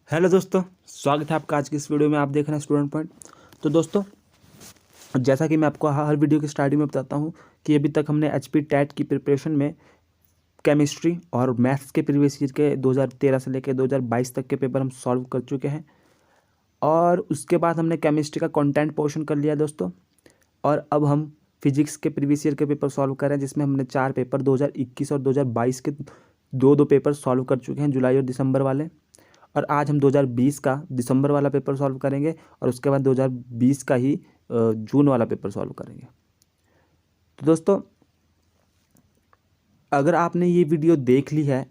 Hello दोस्तों, स्वागत है आपका आज की इस वीडियो में। आप देख रहे हैं स्टूडेंट पॉइंट। तो दोस्तों, जैसा कि मैं आपको हर वीडियो की स्टार्टिंग में बताता हूं कि अभी तक हमने एचपी टेट की प्रिपरेशन में केमिस्ट्री और मैथ्स के प्रीवियस ईयर के 2013 से लेकर 2022 तक के पेपर हम सॉल्व कर चुके हैं। और उसके बाद हमने केमिस्ट्री का कंटेंट पोर्शन कर लिया दोस्तों। और अब हम फिजिक्स के प्रीवियस ईयर के पेपर सॉल्व कर रहे हैं, जिसमें हमने 4 पेपर 2021 और 2022 के दो पेपर सॉल्व कर चुके हैं, जुलाई और दिसंबर वाले। और आज हम 2020 का दिसंबर वाला पेपर सॉल्व करेंगे और उसके बाद 2020 का ही जून वाला पेपर सॉल्व करेंगे। तो दोस्तों, अगर आपने ये वीडियो देख ली है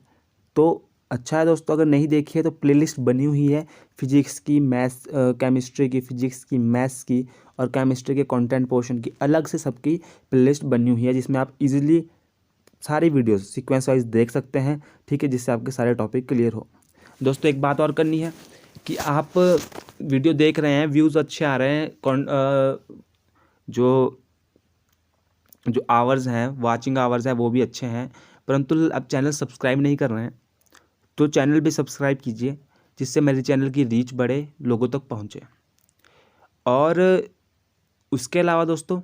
तो अच्छा है दोस्तों। अगर नहीं देखी है तो प्लेलिस्ट बनी हुई है फिजिक्स की, मैथ्स, केमिस्ट्री की, फिजिक्स की, मैथ्स की और केमिस्ट्री के कंटेंट पोर्शन की अलग से सबकी प्लेलिस्ट बनी हुई है, जिसमें आप इजीली सारी वीडियोस सीक्वेंस वाइज देख सकते हैं। ठीक है, जिससे आपके सारे टॉपिक क्लियर हो। दोस्तों, एक बात और करनी है कि आप वीडियो देख रहे हैं, व्यूज़ अच्छे आ रहे हैं, जो जो आवर्स हैं, वाचिंग आवर्स हैं, वो भी अच्छे हैं, परंतु आप चैनल सब्सक्राइब नहीं कर रहे हैं। तो चैनल भी सब्सक्राइब कीजिए, जिससे मेरे चैनल की रीच बढ़े, लोगों तक पहुँचे। और उसके अलावा दोस्तों,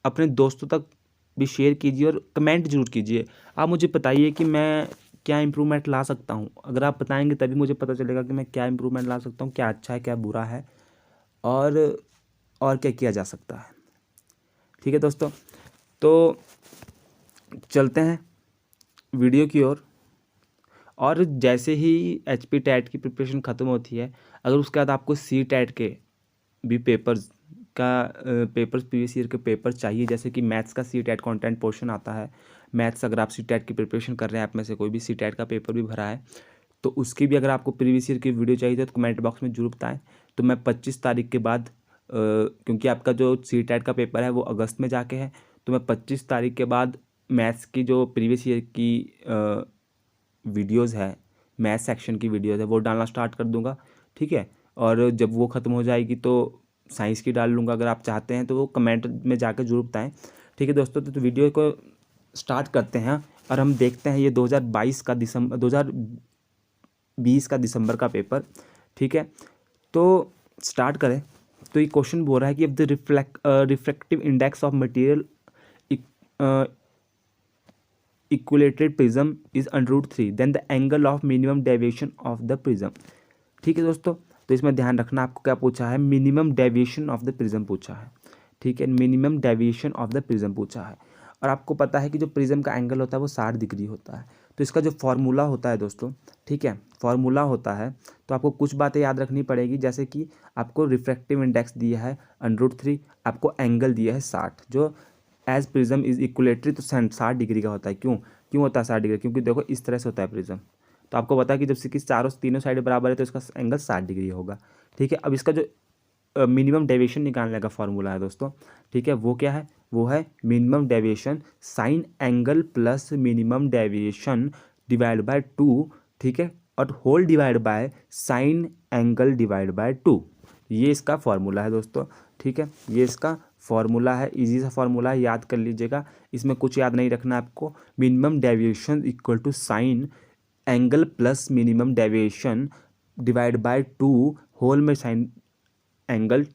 अपने दोस्तों तक भी शेयर कीजिए और कमेंट जरूर कीजिए। आप मुझे बताइए कि मैं क्या इम्प्रूवमेंट ला सकता हूँ। अगर आप बताएंगे तभी मुझे पता चलेगा कि मैं क्या इम्प्रूवमेंट ला सकता हूँ, क्या अच्छा है, क्या बुरा है, और क्या किया जा सकता है। ठीक है दोस्तों, तो चलते हैं वीडियो की ओर। और जैसे ही एचपी टैट की प्रिपरेशन ख़त्म होती है, अगर उसके बाद आपको सी टैट के भी पेपर्स पेपर्स प्रीवियस ईयर के पेपर चाहिए, जैसे कि मैथ्स का सी टैट कंटेंट पोर्शन आता है। मैथ्स अगर आप सी टैट की प्रिपरेशन कर रहे हैं, आप में से कोई भी सी टैट का पेपर भी भरा है, तो उसकी भी अगर आपको प्रीवियस ईयर की वीडियो चाहिए तो कमेंट बॉक्स में जरूर बताएं। तो मैं 25 तारीख के बाद, क्योंकि आपका जो सी टैट का पेपर है वो अगस्त में जाके है, तो मैं 25 तारीख के बाद मैथ्स की जो प्रीवियस ईयर की वीडियोज़ है, मैथ सेक्शन की वीडियोज़ है, वो डालना स्टार्ट कर दूंगा। ठीक है, और जब वो ख़त्म हो जाएगी तो साइंस की डाल लूँगा। अगर आप चाहते हैं तो वो कमेंट में जाकर जरूर बताएं। ठीक है दोस्तों, तो वीडियो को स्टार्ट करते हैं और हम देखते हैं ये 2020 का दिसंबर का पेपर। ठीक है, तो स्टार्ट करें। तो ये क्वेश्चन बोल रहा है कि अब the refractive index of material equilateral prism is √3, then the angle of minimum deviation of the prism. ठीक है दोस्तों, तो इसमें ध्यान रखना, आपको क्या पूछा है, minimum deviation of the prism पूछा है। ठीक है, minimum deviation of the prism पूछा है। और आपको पता है कि जो प्रिज्म का एंगल होता है वो 60 डिग्री होता है। तो इसका जो फॉर्मूला होता है दोस्तों, ठीक है, फॉर्मूला होता है, तो आपको कुछ बातें याद रखनी पड़ेगी। जैसे कि आपको रिफ्रैक्टिव इंडेक्स दिया है √3, आपको एंगल दिया है 60, जो एज प्रिज्म इज इक्वलेटरी, तो 60 डिग्री का होता है। क्यों होता है 60 डिग्री? क्योंकि देखो इस तरह से होता है प्रिज्म। तो आपको पता है कि जब से कि तीनों साइड बराबर है तो इसका एंगल 60 डिग्री होगा। ठीक है, अब इसका जो मिनिमम डेविएशन निकालने का फॉर्मूला है दोस्तों, ठीक है, वो क्या है? वो है minimum deviation sine angle plus minimum deviation divide by 2। ठीक है, और whole divide by sine angle divide by 2। ये इसका फॉर्मूला है दोस्तों। ठीक है, ये इसका फॉर्मूला है, इजी सा फॉर्मूला है, याद कर लीजिएगा। इसमें कुछ याद नहीं रखना आपको। Minimum deviation equal to sine angle plus minimum deviation divide by 2, whole में साइन एंगल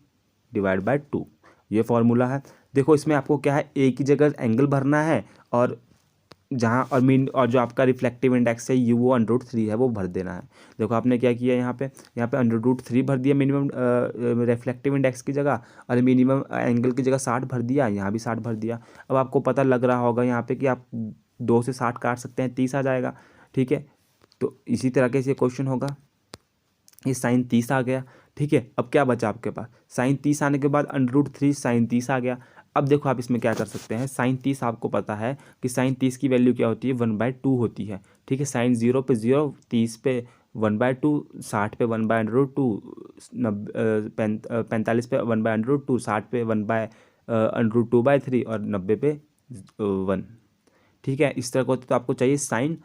डिवाइड बाय 2, ये फॉर्मूला है। देखो इसमें आपको क्या है, एक ही जगह एंगल भरना है, और जहाँ और जो आपका रिफ्लेक्टिव इंडेक्स है ये वो √3 है, वो भर देना है। देखो आपने क्या किया, यहाँ पे √3 भर दिया मिनिमम रिफ्लेक्टिव इंडेक्स की जगह, और मिनिमम एंगल की जगह 60 भर दिया, यहाँ भी 60 भर दिया। अब आपको पता लग रहा होगा यहाँ पे कि आप 2 से 60 काट सकते हैं, 30 आ जाएगा। ठीक है, तो इसी तरह से क्वेश्चन होगा। ये साइन 30 आ गया। ठीक है, अब क्या बचा आपके पास, साइन 30 आने के बाद √3 साइन 30 आ गया। अब देखो आप इसमें क्या कर सकते हैं, साइन 30 आपको पता है कि साइन 30 की वैल्यू क्या होती है, 1/2 होती है। ठीक है, साइन 0 पे 0, 30 पे 1/2, 60 पे 1/√2, 45 पे 1/√2, 60 पे 1/√2/3 और 90 पे 1। ठीक है, इस तरह का होता है। तो आपको चाहिए साइन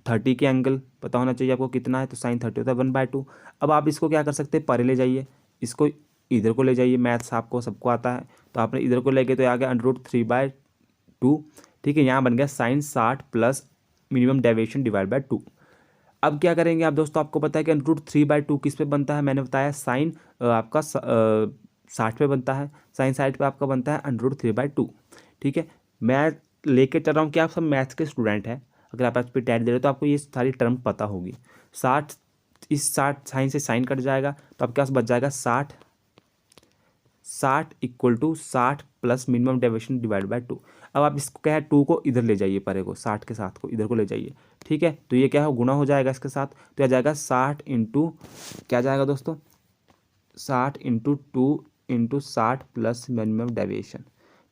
30 के एंगल पता होना चाहिए आपको कितना है, तो साइन 30 होता है 1/2। अब आप इसको क्या कर सकते हैं, परे ले जाइए, इसको इधर को ले जाइए। मैथ्स आपको सबको आता है, तो आपने इधर को ले गए तो आ गया √3/2। ठीक है, यहाँ बन गया sine 60 plus minimum deviation divide by 2। अब क्या करेंगे आप दोस्तों, आपको पता है कि √3/2 किस पे बनता है, मैंने बताया साइन आपका 60 पे बनता है, साइन 60 पे आपका बनता है √3/2। ठीक है, मैं लेके चल रहा हूँ कि आप सब मैथ्स के स्टूडेंट हैं, अगर आप पे टैट दे रहे हो तो आपको ये सारी टर्म पता होगी। 60, इस 60 साइन से साइन कट जाएगा तो आपके पास बच जाएगा 60 = 60 प्लस मिनिमम डेविएशन /2। अब आप इसको क्या है, 2 को इधर ले जाइए, परे को 60 के साथ को इधर को ले जाइए। ठीक है, तो ये क्या है, गुना हो जाएगा इसके साथ, तो आ जाएगा 60 इंटू क्या जाएगा दोस्तों, 60 into 2 into 60 plus minimum deviation.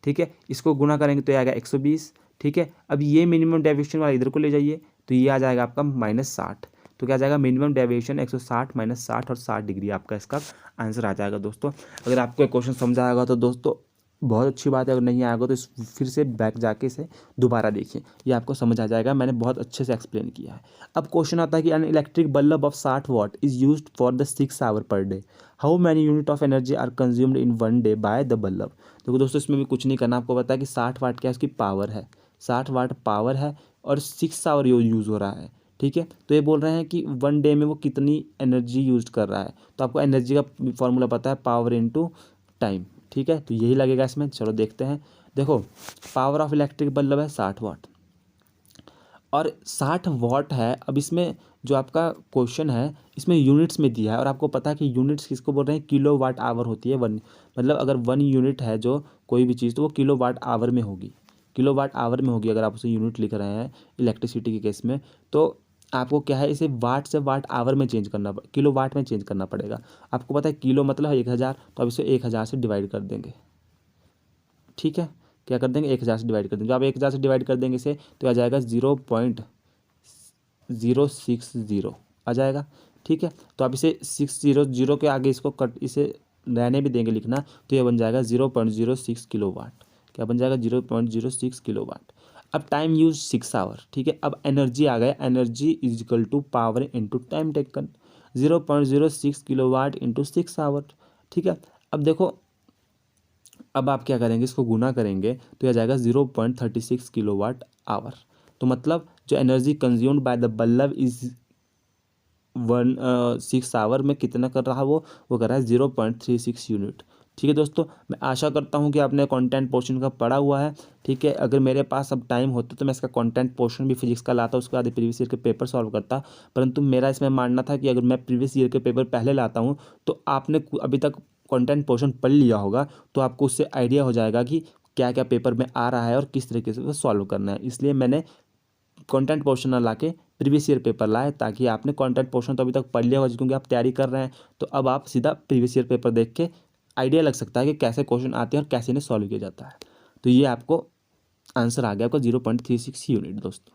ठीक है, इसको गुना करेंगे तो ये आएगा 120। ठीक है, अब ये मिनिमम डेविएशन वाला इधर को ले जाइए तो ये आ जाएगा आपका -60। तो क्या आ जाएगा, मिनिमम डेविएशन 160 - 60 और 60 डिग्री आपका इसका आंसर आ जाएगा दोस्तों। अगर आपको क्वेश्चन समझ आएगा तो दोस्तों बहुत अच्छी बात है, अगर नहीं आएगा तो फिर से बैक जाके इसे दोबारा देखिए, ये आपको समझ आ जाएगा, मैंने बहुत अच्छे से एक्सप्लेन किया है। अब क्वेश्चन आता है कि an electric bulb of 60 watt is used for the 6 hour per day, how many unit of energy are consumed in 1 day by the bulb. देखो दोस्तों, इसमें भी कुछ नहीं करना, आपको पता है कि 60 वाट क्या है, उसकी पावर है, 60 वाट पावर है और 6 आवर यूज़ हो रहा है। ठीक है, तो ये बोल रहे हैं कि 1 डे में वो कितनी एनर्जी यूज कर रहा है, तो आपको एनर्जी का फॉर्मूला पता है, पावर इंटू टाइम। ठीक है, तो यही लगेगा इसमें, चलो देखते हैं। देखो, पावर ऑफ इलेक्ट्रिक बल्ब है 60 वाट और 60 वाट है। अब इसमें जो आपका क्वेश्चन है इसमें यूनिट्स में दिया है और आपको पता है कि यूनिट्स किसको बोल रहे हैं, किलो वाट आवर होती है। वन मतलब अगर 1 यूनिट है जो कोई भी चीज़, तो वो किलो वाट आवर में होगी, किलो वाट आवर में होगी। अगर आप उसे यूनिट लिख रहे हैं इलेक्ट्रिसिटी के केस में, तो आपको क्या है, इसे वाट से वाट आवर में चेंज करना, किलो वाट में चेंज करना पड़ेगा। आपको पता है किलो मतलब है 1000, तो अब इसे 1000 से डिवाइड कर देंगे। ठीक है, क्या कर देंगे, 1000 से डिवाइड कर देंगे। जब आप 1000 से डिवाइड कर देंगे इसे, तो आ जाएगा 0.060 आ जाएगा। ठीक है, तो आप इसे 600 के आगे इसको कट, इसे रहने भी देंगे लिखना, तो ये बन जाएगा 0.06 किलोवाट। क्या बन जाएगा, 0.06 किलोवाट। अब टाइम यूज 6 आवर। ठीक है, अब एनर्जी आ गया, energy is equal to power into time taken, 0.06 kilowatt into 6 hour. ठीक है, अब देखो, अब आप क्या करेंगे, इसको गुना करेंगे तो यह जाएगा 0.36 किलोवाट आवर। तो मतलब जो energy consumed by the bulb is 6 hour में कितना कर रहा है, वो कर रहा है 0.36 यूनिट। ठीक है दोस्तों, मैं आशा करता हूं कि आपने कंटेंट पोर्शन का पढ़ा हुआ है। ठीक है, अगर मेरे पास अब टाइम होता तो मैं इसका कंटेंट पोर्शन भी फिजिक्स का लाता, उसके बाद प्रीवियस ईयर के पेपर सॉल्व करता, परंतु मेरा इसमें मानना था कि अगर मैं प्रीवियस ईयर के पेपर पहले लाता हूँ तो आपने अभी तक कंटेंट पोर्शन पढ़ लिया होगा, तो आपको उससे आइडिया हो जाएगा कि क्या क्या पेपर में आ रहा है और किस तरीके से उसे सॉल्व करना है। इसलिए मैंने कंटेंट पोर्शन ना लाके प्रीवियस ईयर पेपर लाए, ताकि आपने कंटेंट पोर्शन तो अभी तक पढ़ लिया होगा, क्योंकि आप तैयारी कर रहे हैं, तो अब आप सीधा प्रीवियस ईयर पेपर देख के आइडिया लग सकता है कि कैसे क्वेश्चन आते हैं और कैसे इन्हें सॉल्व किया जाता है। तो ये आपको आंसर आ गया आपका 0.36 यूनिट दोस्तों।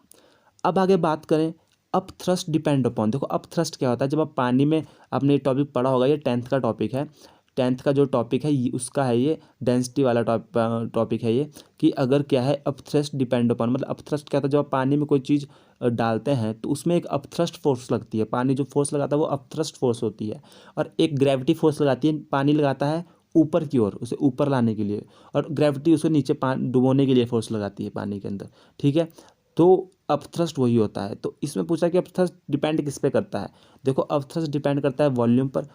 अब आगे बात करें, अप थ्रस्ट डिपेंड अपॉन। देखो, अप थ्रस्ट क्या होता है, जब आप पानी में, आपने ये टॉपिक पढ़ा होगा, ये 10th का टॉपिक है, 10th का जो टॉपिक है उसका है ये डेंसिटी वाला टॉपिक है ये, कि अगर क्या है अप थ्रस्ट डिपेंड अपॉन, मतलब अप थ्रस्ट क्या होता है, जब आप पानी में कोई चीज़ डालते हैं तो उसमें एक अप थ्रस्ट फोर्स लगती है, पानी जो फोर्स लगाता है वो अप थ्रस्ट फोर्स होती है, और एक ग्रेविटी फोर्स लगाती है, पानी लगाता है ऊपर की ओर, उसे ऊपर लाने के लिए, और ग्रेविटी उसे नीचे डुबोने के लिए फोर्स लगाती है पानी के अंदर। ठीक है, तो अप थ्रस्ट वही होता है। तो इसमें पूछा कि अप थ्रस्ट डिपेंड किस पे करता है। देखो, अप थ्रस्ट डिपेंड करता है वॉल्यूम पर,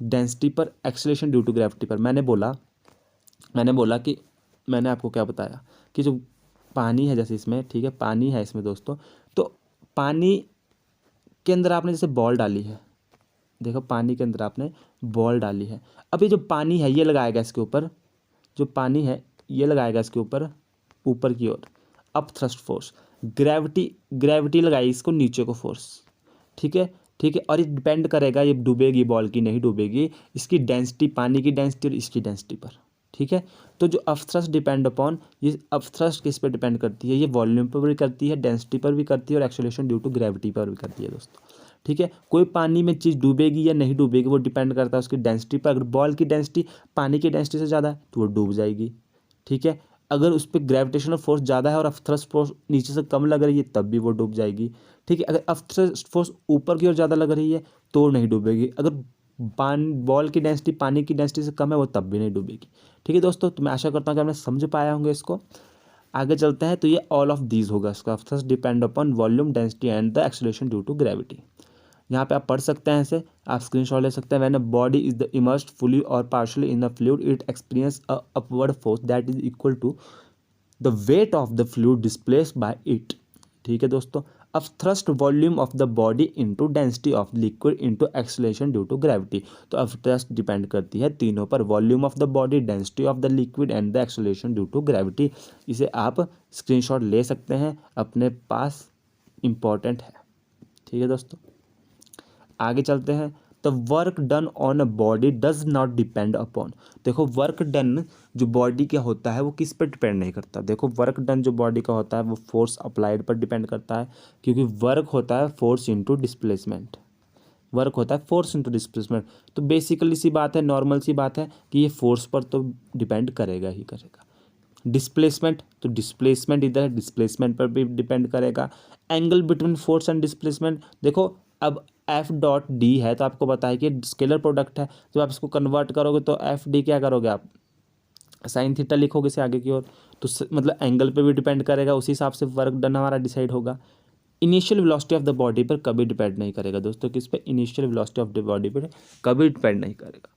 डेंसिटी पर, एक्सेलरेशन ड्यू टू ग्रेविटी पर। मैंने बोला कि मैंने आपको क्या बताया कि जो पानी है, जैसे इसमें, ठीक है, पानी है इसमें दोस्तों, तो पानी के अंदर आपने जैसे बॉल डाली है, देखो पानी के अंदर आपने बॉल डाली है, अब ये जो पानी है ये लगाएगा इसके ऊपर, जो पानी है ये लगाएगा इसके ऊपर की ओर अप थ्रस्ट फोर्स, ग्रेविटी लगाई इसको नीचे को फोर्स। ठीक है, और ये डिपेंड करेगा, ये डूबेगी बॉल की नहीं डूबेगी, इसकी डेंसिटी, पानी की डेंसिटी और इसकी डेंसिटी पर। ठीक है, तो जो अप थ्रस्ट डिपेंड अपॉन, ये अप थ्रस्ट किस पर डिपेंड करती है, ये वॉल्यूम पर भी करती है, डेंसिटी पर भी करती है, और एक्सेलरेशन ड्यू टू ग्रेविटी पर भी करती है दोस्तों। ठीक है, कोई पानी में चीज़ डूबेगी या नहीं डूबेगी वो डिपेंड करता है उसकी डेंसिटी पर। अगर बॉल की डेंसिटी पानी की डेंसिटी से ज़्यादा है तो वो डूब जाएगी। ठीक है, अगर उस पर ग्रेविटेशनल फोर्स ज़्यादा है और अप थ्रस्ट फोर्स नीचे से कम लग रही है तब भी वो डूब जाएगी। ठीक है, अगर अप थ्रस्ट फोर्स ऊपर की ओर ज़्यादा लग रही है तो नहीं डूबेगी, अगर बॉल की डेंसिटी पानी की डेंसिटी से कम है वो तब भी नहीं डूबेगी। ठीक है दोस्तों, तो मैं आशा करता हूँ कि आपने समझ पाया होंगे इसको। आगे चलते हैं, तो ये ऑल ऑफ दीज होगा इसका, thrust depend upon volume, density and the acceleration due to gravity. यहाँ पे आप पढ़ सकते हैं, ऐसे आप स्क्रीनशॉट ले सकते हैं। When a body is the immersed fully और partially in a fluid it experience a upward force that is equal to the weight of the fluid displaced by it. ठीक है दोस्तों। अब thrust volume of the body into density of liquid into acceleration due to gravity. तो अब thrust depend करती है तीनों पर, volume of the body, density of the liquid and the acceleration due to gravity. इसे आप स्क्रीनशॉट ले सकते हैं, अपने पास इंपॉर्टेंट है। ठीक है दोस्तों, आगे चलते हैं। The work done on a body does not depend upon. देखो वर्क डन जो बॉडी का होता है वो किस पर डिपेंड नहीं करता। देखो वर्क डन जो बॉडी का होता है वो फोर्स अप्लाइड पर डिपेंड करता है, क्योंकि वर्क होता है फोर्स इनटू डिस्प्लेसमेंट। वर्क होता है फोर्स इनटू डिस्प्लेसमेंट। तो बेसिकली सी बात है, नॉर्मल सी बात है कि ये फोर्स पर तो डिपेंड करेगा ही करेगा। डिस्प्लेसमेंट, तो डिस्प्लेसमेंट इधर डिस्प्लेसमेंट पर भी डिपेंड करेगा। Angle between force and displacement, देखो अब एफ डॉट डी है तो आपको बताया कि स्केलर प्रोडक्ट है, जब आप इसको कन्वर्ट करोगे तो एफ डी क्या करोगे आप, साइन थीटा लिखोगे इसे आगे की ओर, तो मतलब एंगल पे भी डिपेंड करेगा, उसी हिसाब से वर्क डन हमारा डिसाइड होगा। Initial velocity of the body पर कभी डिपेंड नहीं करेगा दोस्तों, किस पे, initial velocity of the body पर कभी डिपेंड नहीं करेगा।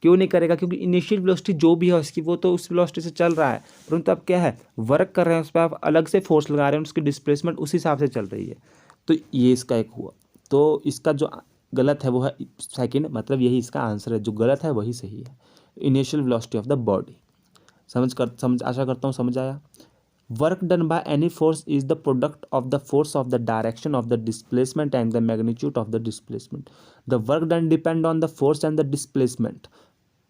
क्यों नहीं करेगा, क्योंकि इनिशियल वेलोसिटी जो भी है उसकी वो तो उस वेलोसिटी से चल रहा है, परंतु अब क्या है वर्क कर रहे हैं उस पर आप अलग से फोर्स लगा रहे हैं, उसकी डिस्प्लेसमेंट उस हिसाब से चल रही है। तो ये इसका एक हुआ। तो इसका जो गलत है वो है सेकंड, मतलब यही इसका आंसर है, जो गलत है वही सही है, initial velocity of the body. समझ आशा करता हूँ समझ आया। Work done by any force is the product of the force of the direction of the displacement and the magnitude of the displacement. The work done depend on the force and the displacement.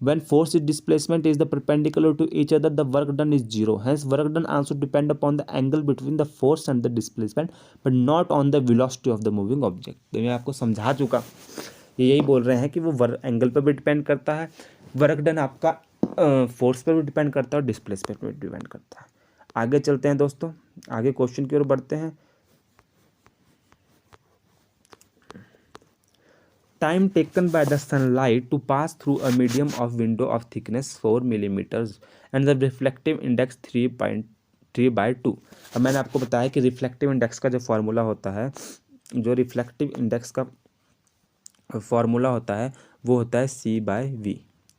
When force is displacement is the perpendicular to each other, the work done is zero. Hence, work done also depend upon the angle between the force and the displacement, but not on the velocity of the moving object. तो मैं आपको समझा चुका, ये यही बोल रहे हैं कि वो वर्क एंगल पर भी डिपेंड करता है, वर्क डन आपका फोर्स पर भी डिपेंड करता है और डिस्प्लेसमेंट पर भी डिपेंड करता है। आगे चलते हैं दोस्तों, आगे क्वेश्चन की ओर बढ़ते हैं। Time taken by the sunlight to pass through a medium of window of thickness 4 millimeters and the reflective index 3/2। अब मैंने आपको बताया कि रिफ्लेक्टिव इंडेक्स का जो फार्मूला होता है, जो रिफ्लेक्टिव इंडेक्स का फार्मूला होता है वो होता है C/V,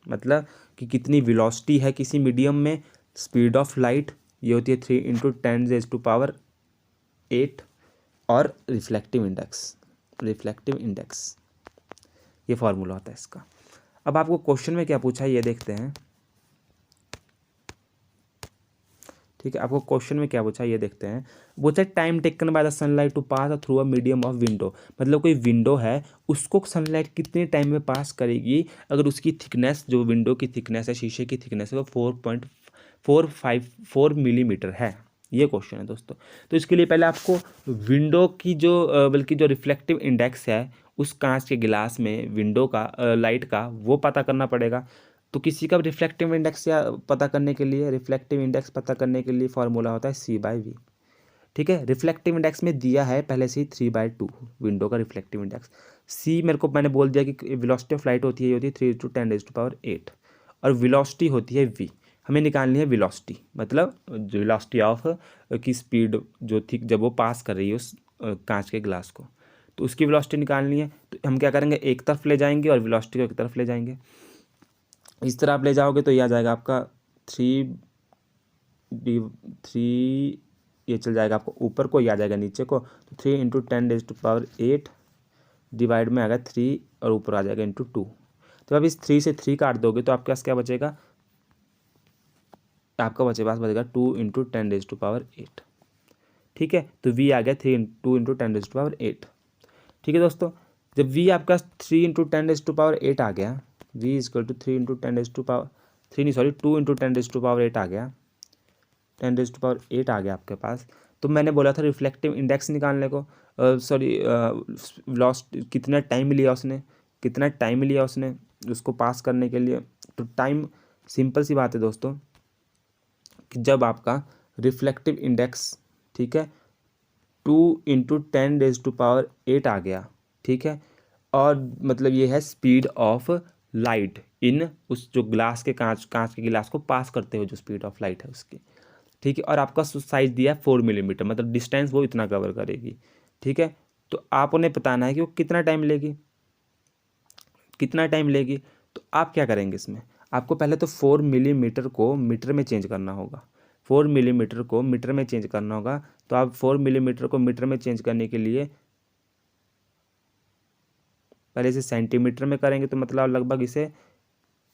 मतलब कि कितनी वेलोसिटी है किसी मीडियम में, स्पीड ऑफ लाइट ये होती है 3 × 10⁸ और रिफ्लेक्टिव इंडेक्स ये फार्मूला होता है इसका। अब आपको क्वेश्चन में क्या पूछा है ये देखते हैं। ठीक है, आपको क्वेश्चन में क्या पूछा है ये देखते हैं। पूछा है time taken by the sunlight to pass through a medium of window, मतलब कोई विंडो है उसको सनलाइट कितने टाइम में पास करेगी, अगर उसकी थिकनेस, जो विंडो की थिकनेस है, शीशे की थिकनेस है, वो 4.454 मिलीमीटर है। ये क्वेश्चन है दोस्तों। तो इसके लिए पहले आपको विंडो की जो बल्कि जो रिफ्लेक्टिव इंडेक्स है उस कांच के गिलास में विंडो का लाइट का वो पता करना पड़ेगा। तो किसी का रिफ्लेक्टिव इंडेक्स या पता करने के लिए, रिफ्लेक्टिव इंडेक्स पता करने के लिए फॉर्मूला होता है C/V। ठीक है, रिफ्लेक्टिव इंडेक्स में दिया है पहले से ही 3/2 विंडो का रिफ्लेक्टिव इंडेक्स। सी मेरे को मैंने बोल दिया कि वेलोसिटी ऑफ लाइट होती है 3 × 10⁸ और वेलोसिटी होती है V। हमें निकालनी है वेलोसिटी, मतलब वेलोसिटी ऑफ की स्पीड जो थी जब वो पास कर रही है उस कांच के ग्लास को, तो उसकी वेलोसिटी निकालनी है। तो हम क्या करेंगे, एक तरफ ले जाएंगे और वेलोसिटी को एक तरफ ले जाएंगे। इस तरह आप ले जाओगे तो ये आ जाएगा आपका 3 ये चल जाएगा आपको ऊपर को, ये आ जाएगा नीचे को, तो 3 × 10⁸ डिवाइड में आएगा 3 और ऊपर आ जाएगा × 2। तो अब इस 3 से 3 काट दोगे तो आपके पास क्या बचेगा, आपका पास बचेगा 2 × 10⁸। ठीक है, तो V आ गया 2 × 10⁸। ठीक है दोस्तों, जब V आपका 3 × 10⁸ आ गया, V = 2 × 10⁸ आ गया, 10⁸ आ गया आपके पास। तो मैंने बोला था रिफ्लेक्टिव इंडेक्स निकालने को, वेलोसिटी कितना टाइम लिया उसने उसको पास करने के लिए। तो टाइम सिंपल सी बात है दोस्तों कि जब आपका रिफ्लेक्टिव इंडेक्स, ठीक है, 2 × 10⁸ आ गया, ठीक है, और मतलब ये है स्पीड ऑफ लाइट इन उस जो ग्लास के कांच के गिलास को पास करते हुए जो स्पीड ऑफ लाइट है उसकी, ठीक है, और आपका साइज दिया है 4 मिलीमीटर, मतलब डिस्टेंस वो इतना कवर करेगी। ठीक है, तो आप उन्हें बताना है कि वो कितना टाइम लेगी, कितना टाइम लेगी। तो आप क्या करेंगे इसमें, आपको पहले तो 4 मिलीमीटर को मीटर में चेंज करना होगा, 4 मिलीमीटर को मीटर में चेंज करना होगा। तो आप 4 मिलीमीटर को मीटर में चेंज करने के लिए पहले इसे सेंटीमीटर में करेंगे, तो मतलब लगभग इसे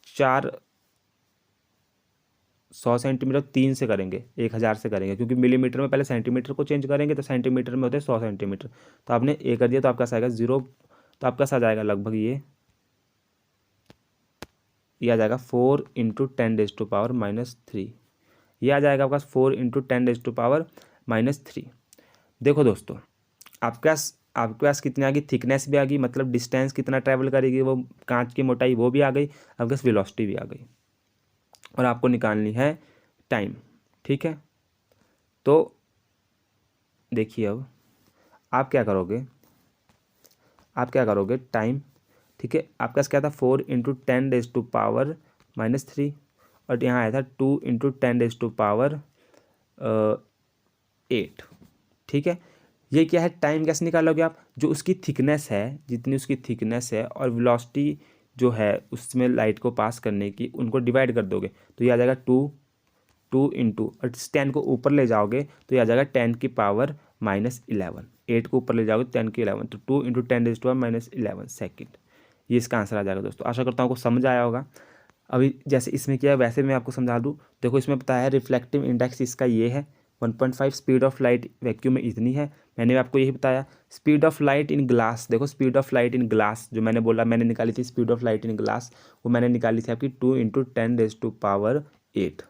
400 सेंटीमीटर 3 से करेंगे, 1000 से करेंगे, क्योंकि मिलीमीटर में पहले सेंटीमीटर को चेंज करेंगे, तो सेंटीमीटर में होते हैं 100 सेंटीमीटर। तो आपने ए कर दिया, तो आपका आएगा 0। तो आपका आ जाएगा लगभग ये आ जाएगा 4 इंटू 10⁻⁻3। ये आ जाएगा आपका 4 इंटू 10⁻⁻3। देखो दोस्तों, आपके पास कितनी आ गई, थिकनेस भी आ गई, मतलब डिस्टेंस कितना ट्रैवल करेगी वो कांच की मोटाई, वो भी आ गई, आपके पास वेलोसिटी भी आ गई, और आपको निकालनी है टाइम। ठीक है, तो देखिए अब आप क्या करोगे, टाइम। ठीक है, आपके पास क्या था, 4 इंटू 10⁻⁻3, और यहाँ आया था 2 इंटू 10⁻8। ठीक है, ये क्या है, टाइम कैसे निकालोगे आप, जो उसकी थिकनेस है, जितनी उसकी थिकनेस है और वेलोसिटी जो है उसमें लाइट को पास करने की, उनको डिवाइड कर दोगे, तो ये आ जाएगा 2 इंटू, और 10 को ऊपर ले जाओगे तो ये आ जाएगा 10⁻11। 8 को ऊपर ले जाओगे 10⁻11, तो 2 इंटू 10⁻11 सेकेंड। ये इसका आंसर आ जाएगा दोस्तों। आशा करता हूँ आपको समझ आया होगा। अभी जैसे इसमें किया है वैसे मैं आपको समझा दूँ। देखो इसमें बताया है रिफ्लेक्टिव इंडेक्स इसका ये है 1.5, स्पीड ऑफ लाइट वैक्यूम में इतनी है, मैंने आपको यही बताया। Speed of light in glass, देखो speed of light in glass जो मैंने बोला, मैंने निकाली थी speed of light in glass, वो मैंने निकाली थी आपकी 2 इंटू 10⁻8।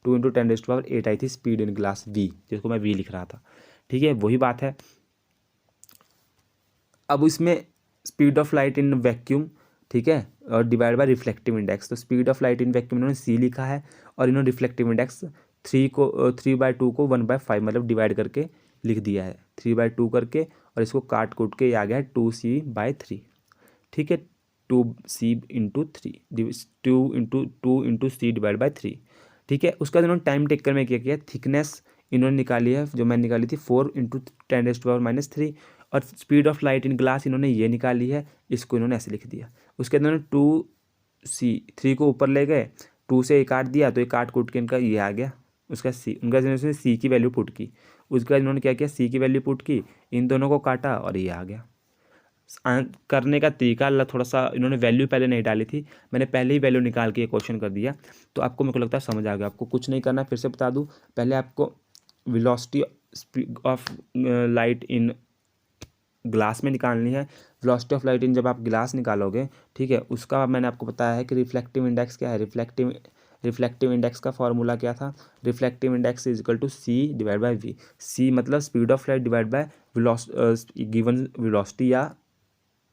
2 इंटू 10⁻8 आई थी स्पीड इन ग्लास वी, जिसको मैं वी लिख रहा था। ठीक है, वही बात है। अब इसमें speed of light in vacuum, ठीक है, और डिवाइड बाय रिफ्लेक्टिव इंडेक्स, तो speed of light in vacuum इन्होंने सी लिखा है, और इन्होंने रिफ्लेक्टिव इंडेक्स 3/2 को 1/5 मतलब डिवाइड करके लिख दिया है, 3/2 करके, और इसको काट कूट के ये आ गया है 2c/3। ठीक है, 2c/3, 2 इंटू c/3। ठीक है, उसका इन्होंने टाइम टेकर में क्या किया, थिकनेस इन्होंने निकाली है, जो मैंने निकाली थी 4 इंटू 10⁻⁻3, और speed of light in glass इन्होंने ये निकाली है, इसको इन्होंने ऐसे लिख दिया। उसके बाद इन्होंने 2c/3 को ऊपर ले गए, 2 से ये काट दिया, तो ये काट कूट के इनका ये आ गया, उसका सी, उनका इन्होंने सी की वैल्यू पुट की। उसके बाद इन्होंने क्या किया, सी की वैल्यू पुट की, इन दोनों को काटा, और ये आ गया। करने का तरीका अलग, थोड़ा सा इन्होंने वैल्यू पहले नहीं डाली थी, मैंने पहले ही वैल्यू निकाल के ये क्वेश्चन कर दिया, तो आपको मेरे को लगता है समझ आ गया। आपको कुछ नहीं करना, फिर से बता दूँ, पहले आपको velocity of light in glass में निकालनी है। वेलोसिटी ऑफ लाइट इन जब आप ग्लास निकालोगे, ठीक है, उसका मैंने आपको बताया है कि रिफ्लेक्टिव इंडेक्स क्या है। रिफ्लेक्टिव इंडेक्स का फॉर्मूला क्या था, reflective index is equal to c/v। C मतलब speed of light divide by given velocity या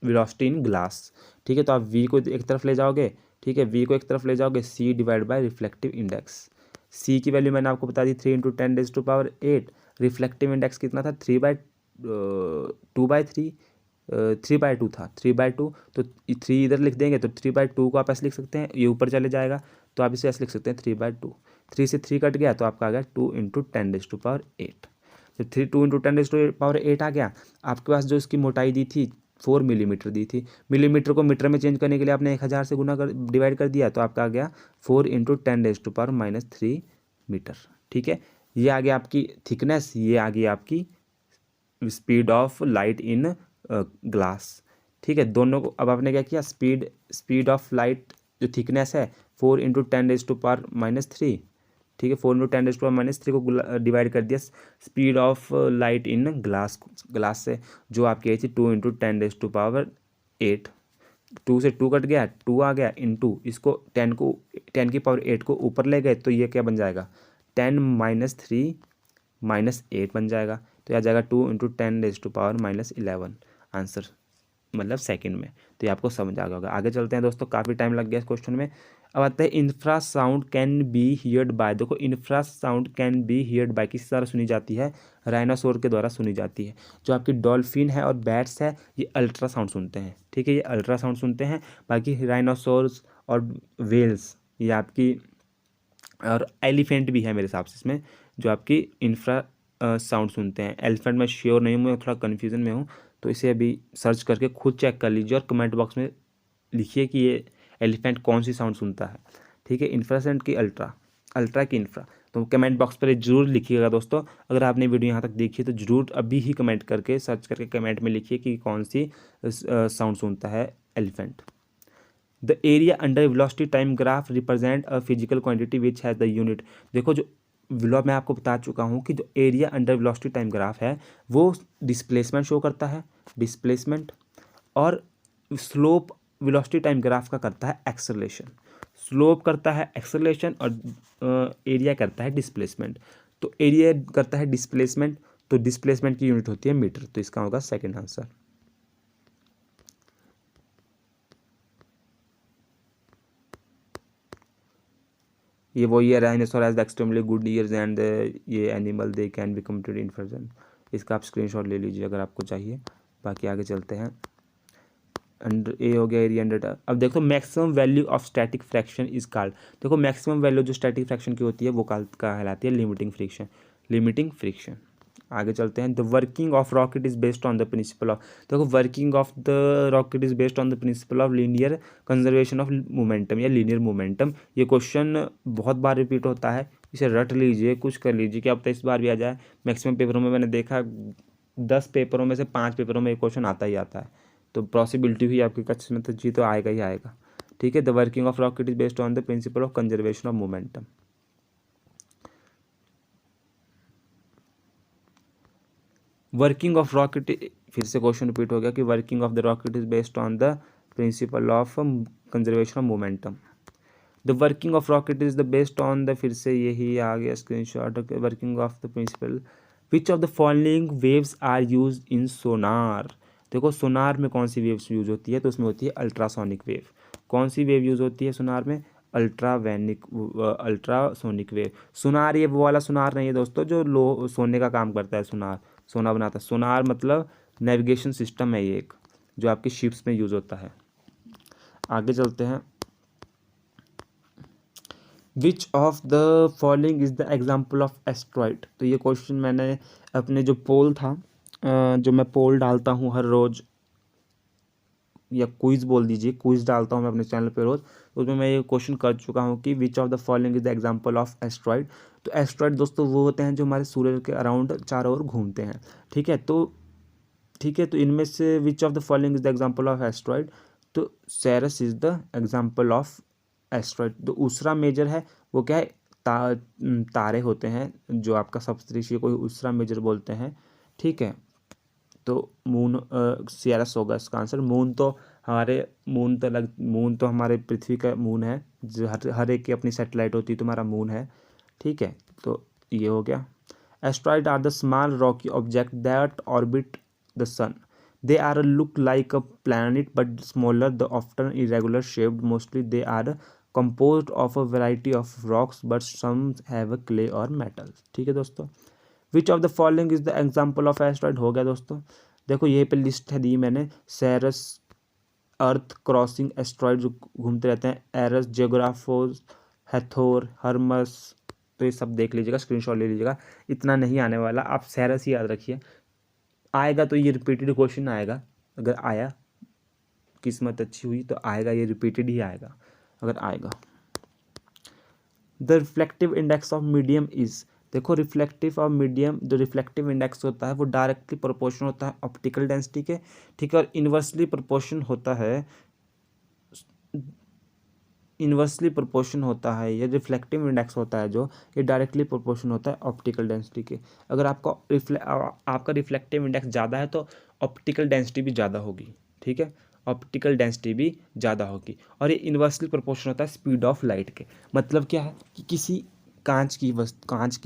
वेलोसिटी इन ग्लास। ठीक है, तो आप v को एक तरफ ले जाओगे, ठीक है, v को एक तरफ ले जाओगे, c divide by reflective index. c की वैल्यू मैंने आपको बता दी 3 इंटू 10⁻8। रिफ्लेक्टिव इंडेक्स कितना था, 3/2 3/2 था, 3/2। तो 3 इधर लिख देंगे, तो 3/2 को आप ऐसे लिख सकते हैं, ये ऊपर चले जाएगा, तो आप इसे ऐसे लिख सकते हैं 3/2। 3 से 3 कट गया, तो आपका आ गया 2 इंटू 10⁸। तो 2 इंटू 10⁸ आ गया। आपके पास जो इसकी मोटाई दी थी 4 मिलीमीटर दी थी, मिलीमीटर को मीटर में चेंज करने के लिए आपने 1000 से डिवाइड कर दिया, तो आपका आ गया 4 इंटू 10⁻³ मीटर। ठीक है, ये आ गया आपकी थिकनेस, ये आ गई आपकी speed of light in glass. ठीक है, दोनों को अब आपने क्या किया, स्पीड ऑफ लाइट जो थिकनेस है 4 इंटू 10⁻⁻3, ठीक है, 4 इंटू 10⁻³ को डिवाइड कर दिया speed of light in glass से, जो आपकी आई थी 2 इंटू 10⁸। 2 से 2 कट गया, 2 आ गया, इंटू इसको 10⁸ को ऊपर ले गए, तो ये क्या बन जाएगा, 10⁻3 - 8 बन जाएगा, तो यह आ जाएगा 2 इंटू 10⁻11 आंसर, मतलब सेकंड में। तो ये आपको समझ आ गया होगा। आगे चलते हैं दोस्तों, काफ़ी टाइम लग गया इस क्वेश्चन में। अब आता है infrasound can be heard by. देखो infrasound can be heard by किस द्वारा सुनी जाती है, राइनोसोर के द्वारा सुनी जाती है। जो आपकी डॉल्फिन है और बैट्स है, ये अल्ट्रासाउंड सुनते हैं। ठीक है, ये अल्ट्रासाउंड सुनते हैं। बाकी राइनोसोर्स और वेल्स, ये आपकी, और एलिफेंट भी है मेरे हिसाब से इसमें, जो आपकी इंफ्रा साउंड सुनते हैं। एलिफेंट में श्योर नहीं हूँ, मैं थोड़ा कन्फ्यूजन में हूँ, तो इसे अभी सर्च करके खुद चेक कर लीजिए और कमेंट बॉक्स में लिखिए कि ये एलिफेंट कौन सी साउंड सुनता है। ठीक है, इंफ्रासेंट की अल्ट्रा, अल्ट्रा की इंफ्रा, तो कमेंट बॉक्स पर जरूर लिखिएगा दोस्तों। अगर आपने वीडियो यहाँ तक देखी है तो जरूर अभी ही कमेंट करके सर्च करके कमेंट में लिखिए कि कौन सी साउंड सुनता है elephant. The area under velocity time graph represent a physical quantity which has the unit. देखो जो मैं आपको बता चुका हूँ कि जो area under velocity time graph है वो डिस्प्लेसमेंट शो करता है, डिस्प्लेसमेंट, और स्लोप वेलोसिटी टाइम ग्राफ का करता है एक्सेलरेशन। स्लोप करता है एक्सेलरेशन और एरिया करता है डिस्प्लेसमेंट। तो एरिया करता है डिस्प्लेसमेंट, तो डिस्प्लेसमेंट की यूनिट होती है मीटर, तो इसका होगा सेकंड आंसर। ये वो ईयर dinosaur has the extremely good ears and ये animal they can be completed in version. इसका आप स्क्रीनशॉट ले लीजिए अगर आपको चाहिए। बाकी आगे चलते हैं। अंडर ए हो गया एरिया अंडर। अब देखो maximum value of static fraction is called. देखो मैक्सिमम वैल्यू जो स्टैटिक फ्रैक्शन की होती है वो कहलाती है लिमिटिंग फ्रिक्शन, लिमिटिंग फ्रिक्शन। आगे चलते हैं। The working of rocket is based on the principle of. देखो working of the rocket is based on the principle of linear conservation of momentum या लीनियर मोमेंटम। ये क्वेश्चन बहुत बार repeat होता है, इसे रट लीजिए, कुछ कर लीजिए, क्या पता इस बार भी आ जाए। मैक्सिमम पेपरों में मैंने देखा 10 पेपरों में से 5 पेपरों में ये क्वेश्चन आता ही आता है, तो पॉसिबिलिटी हुई आपकी कच्छ में तो जी तो आएगा ही आएगा। ठीक है, the working of rocket is based on the principle of conservation of momentum. Working of rocket, फिर से क्वेश्चन रिपीट हो गया कि working of the rocket is based on the principle of conservation of momentum. The working of rocket is the based on the, फिर से यही आ गया screenshot, working of the principle. Which of the following waves are use in sonar. देखो सोनार में कौन सी waves use होती है, तो उसमें होती है अल्ट्रासोनिक वेव। कौन सी वेव यूज होती है सोनार में? Ultrasonic wave. सोनार ये वो वाला सोनार नहीं है दोस्तों जो सोने का काम करता है, सोनार सोना बनाता है। सोनार मतलब नेविगेशन सिस्टम है ये एक, जो आपकी शिप्स में यूज होता है। आगे चलते हैं। Which of the following is the example of asteroid. तो ये क्वेश्चन मैंने अपने जो पोल था, जो मैं पोल डालता हूँ हर रोज़, या क्विज बोल दीजिए, क्विज डालता हूँ मैं अपने चैनल पे रोज़, तो उसमें मैं ये क्वेश्चन कर चुका हूँ कि विच of the following is the example of asteroid. तो एस्ट्रॉइड दोस्तों वो होते हैं जो हमारे सूर्य के अराउंड चारों ओर घूमते हैं। ठीक है, तो इनमें से which of the following is the example of asteroid, तो Ceres is the example of asteroid. तो दूसरा मेजर है वो क्या है, तारे होते हैं जो आपका सप्तऋषि को दूसरा मेजर बोलते हैं। ठीक है, तो मून सियरस होगा इसका आंसर। मून तो हमारे पृथ्वी का मून है, जो हर एक की अपनी सैटेलाइट होती है, तुम्हारा मून है। ठीक है, तो ये हो गया। Asteroid are the small rocky object that orbit the sun. They are look like a planet but smaller, the often irregular shaped, mostly they are composed of a variety of rocks but some have a clay or metal। ठीक है दोस्तों। विच of the following is the example of asteroid हो गया दोस्तों। देखो ये पे list है दी मैंने, सेरस, अर्थ क्रॉसिंग एस्ट्रॉइड जो घूमते रहते हैं, एरस, जियोग्राफोस, हैथोर, हर्मस। तो ये सब देख लीजिएगा, स्क्रीनशॉट ले लीजिएगा, इतना नहीं आने वाला, आप सेरस ही याद रखिए। आएगा तो ये रिपीटेड क्वेश्चन आएगा, अगर आया, किस्मत अच्छी हुई तो आएगा, ये रिपीटेड ही आएगा अगर आएगा। The reflective index of medium is. देखो रिफ्लेक्टिव ऑफ मीडियम, जो रिफ्लेक्टिव इंडेक्स होता है वो डायरेक्टली प्रोपोर्शनल होता है ऑप्टिकल डेंसिटी के। ठीक है, और इन्वर्सली प्रोपोर्शन होता है, ये रिफ्लेक्टिव इंडेक्स होता है जो, ये डायरेक्टली प्रोपोर्शन होता है ऑप्टिकल डेंसिटी के। अगर आपका रिफ्लेक्टिव इंडेक्स ज़्यादा है तो ऑप्टिकल डेंसिटी भी ज़्यादा होगी। ठीक है, ऑप्टिकल डेंसिटी भी ज़्यादा होगी। और ये इन्वर्सली प्रोपोर्शन होता है स्पीड ऑफ लाइट के। मतलब क्या है कि किसी कांच की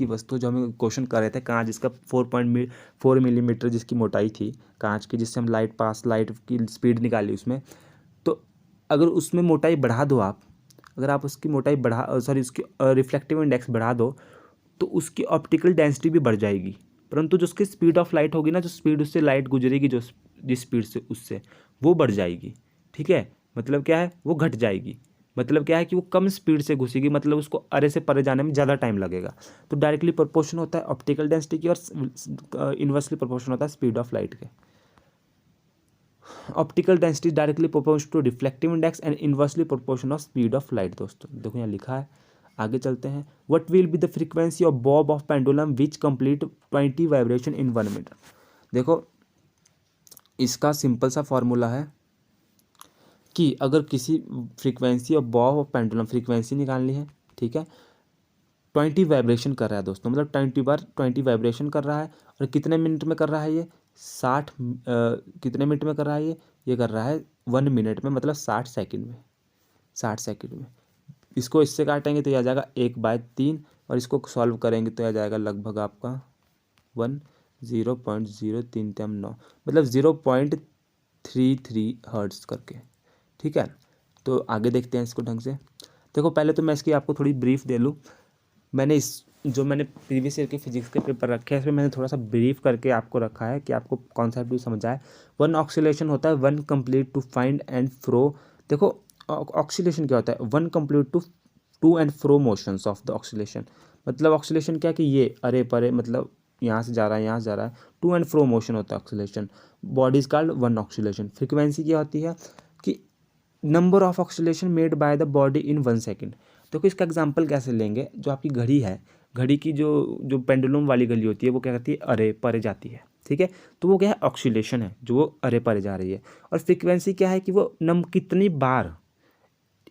वस्तु जो हम क्वेश्चन कर रहे थे, कांच जिसका 4.4 मिलीमीटर जिसकी मोटाई थी कांच की, जिससे हम लाइट की स्पीड निकाली उसमें, तो अगर उसमें मोटाई बढ़ा दो आप, अगर आप उसकी मोटाई उसकी रिफ्लेक्टिव इंडेक्स बढ़ा दो तो उसकी ऑप्टिकल डेंसिटी भी बढ़ जाएगी, परंतु जो उसकी स्पीड ऑफ लाइट होगी ना, जो स्पीड उससे लाइट गुजरेगी, जिस स्पीड से उससे, वो बढ़ जाएगी। ठीक है, मतलब क्या है, वो घट जाएगी। मतलब क्या है कि वो कम स्पीड से घुसेगी, मतलब उसको अरे से परे जाने में ज़्यादा टाइम लगेगा। तो डायरेक्टली प्रोपोर्शन होता है ऑप्टिकल डेंसिटी की और इन्वर्सली प्रोपोर्शन होता है स्पीड ऑफ लाइट के। Optical density directly proportional to reflective index and inversely proportional of speed of light. दोस्तों देखो यहाँ लिखा है, आगे चलते हैं। What will be the frequency of bob of pendulum which complete 20 vibration in 1 meter. देखो इसका सिंपल सा फॉर्मूला है कि अगर किसी frequency of bob of pendulum, frequency निकालनी है, ठीक है, 20 वाइब्रेशन कर रहा है दोस्तों, मतलब 20 वाइब्रेशन कर रहा है, और कितने मिनट में कर रहा है ये, 60 कितने मिनट में कर रहा है ये कर रहा है 1 मिनट में, मतलब 60 सेकंड में, 60 सेकंड में। इसको इससे काटेंगे तो यह आ जाएगा 1/3, और इसको सॉल्व करेंगे तो यह आ जाएगा लगभग आपका 0.0339, मतलब 0.33 हर्ट्ज करके, ठीक है। तो आगे देखते हैं इसको ढंग से। देखो पहले तो मैं इसकी आपको थोड़ी ब्रीफ दे लूँ। मैंने जो मैंने प्रीवियस ईयर के फिजिक्स के पेपर रखे हैं इसमें मैंने थोड़ा सा ब्रीफ करके आपको रखा है कि आपको कॉन्सेप्ट भी समझ आए। वन ऑक्सीलेशन होता है one complete to find and fro. देखो ऑक्सीलेशन क्या होता है, one complete to and fro motions of the oscillation. मतलब ऑक्सीलेशन क्या कि ये अरे परे, मतलब यहाँ से जा रहा है यहाँ से जा रहा है, टू एंड फ्रो मोशन होता है oscillation. Body is called one oscillation. Frequency क्या होती है कि number of oscillation made by the body in 1 second. देखो इसका एग्जांपल कैसे लेंगे, जो आपकी घड़ी है, घड़ी की जो पेंडुलम वाली घड़ी होती है वो क्या करती है, अरे परे जाती है, ठीक है, तो वो क्या है, ऑक्सीलेशन है, जो वो अरे परे जा रही है। और फ्रीक्वेंसी क्या है कि वो कितनी बार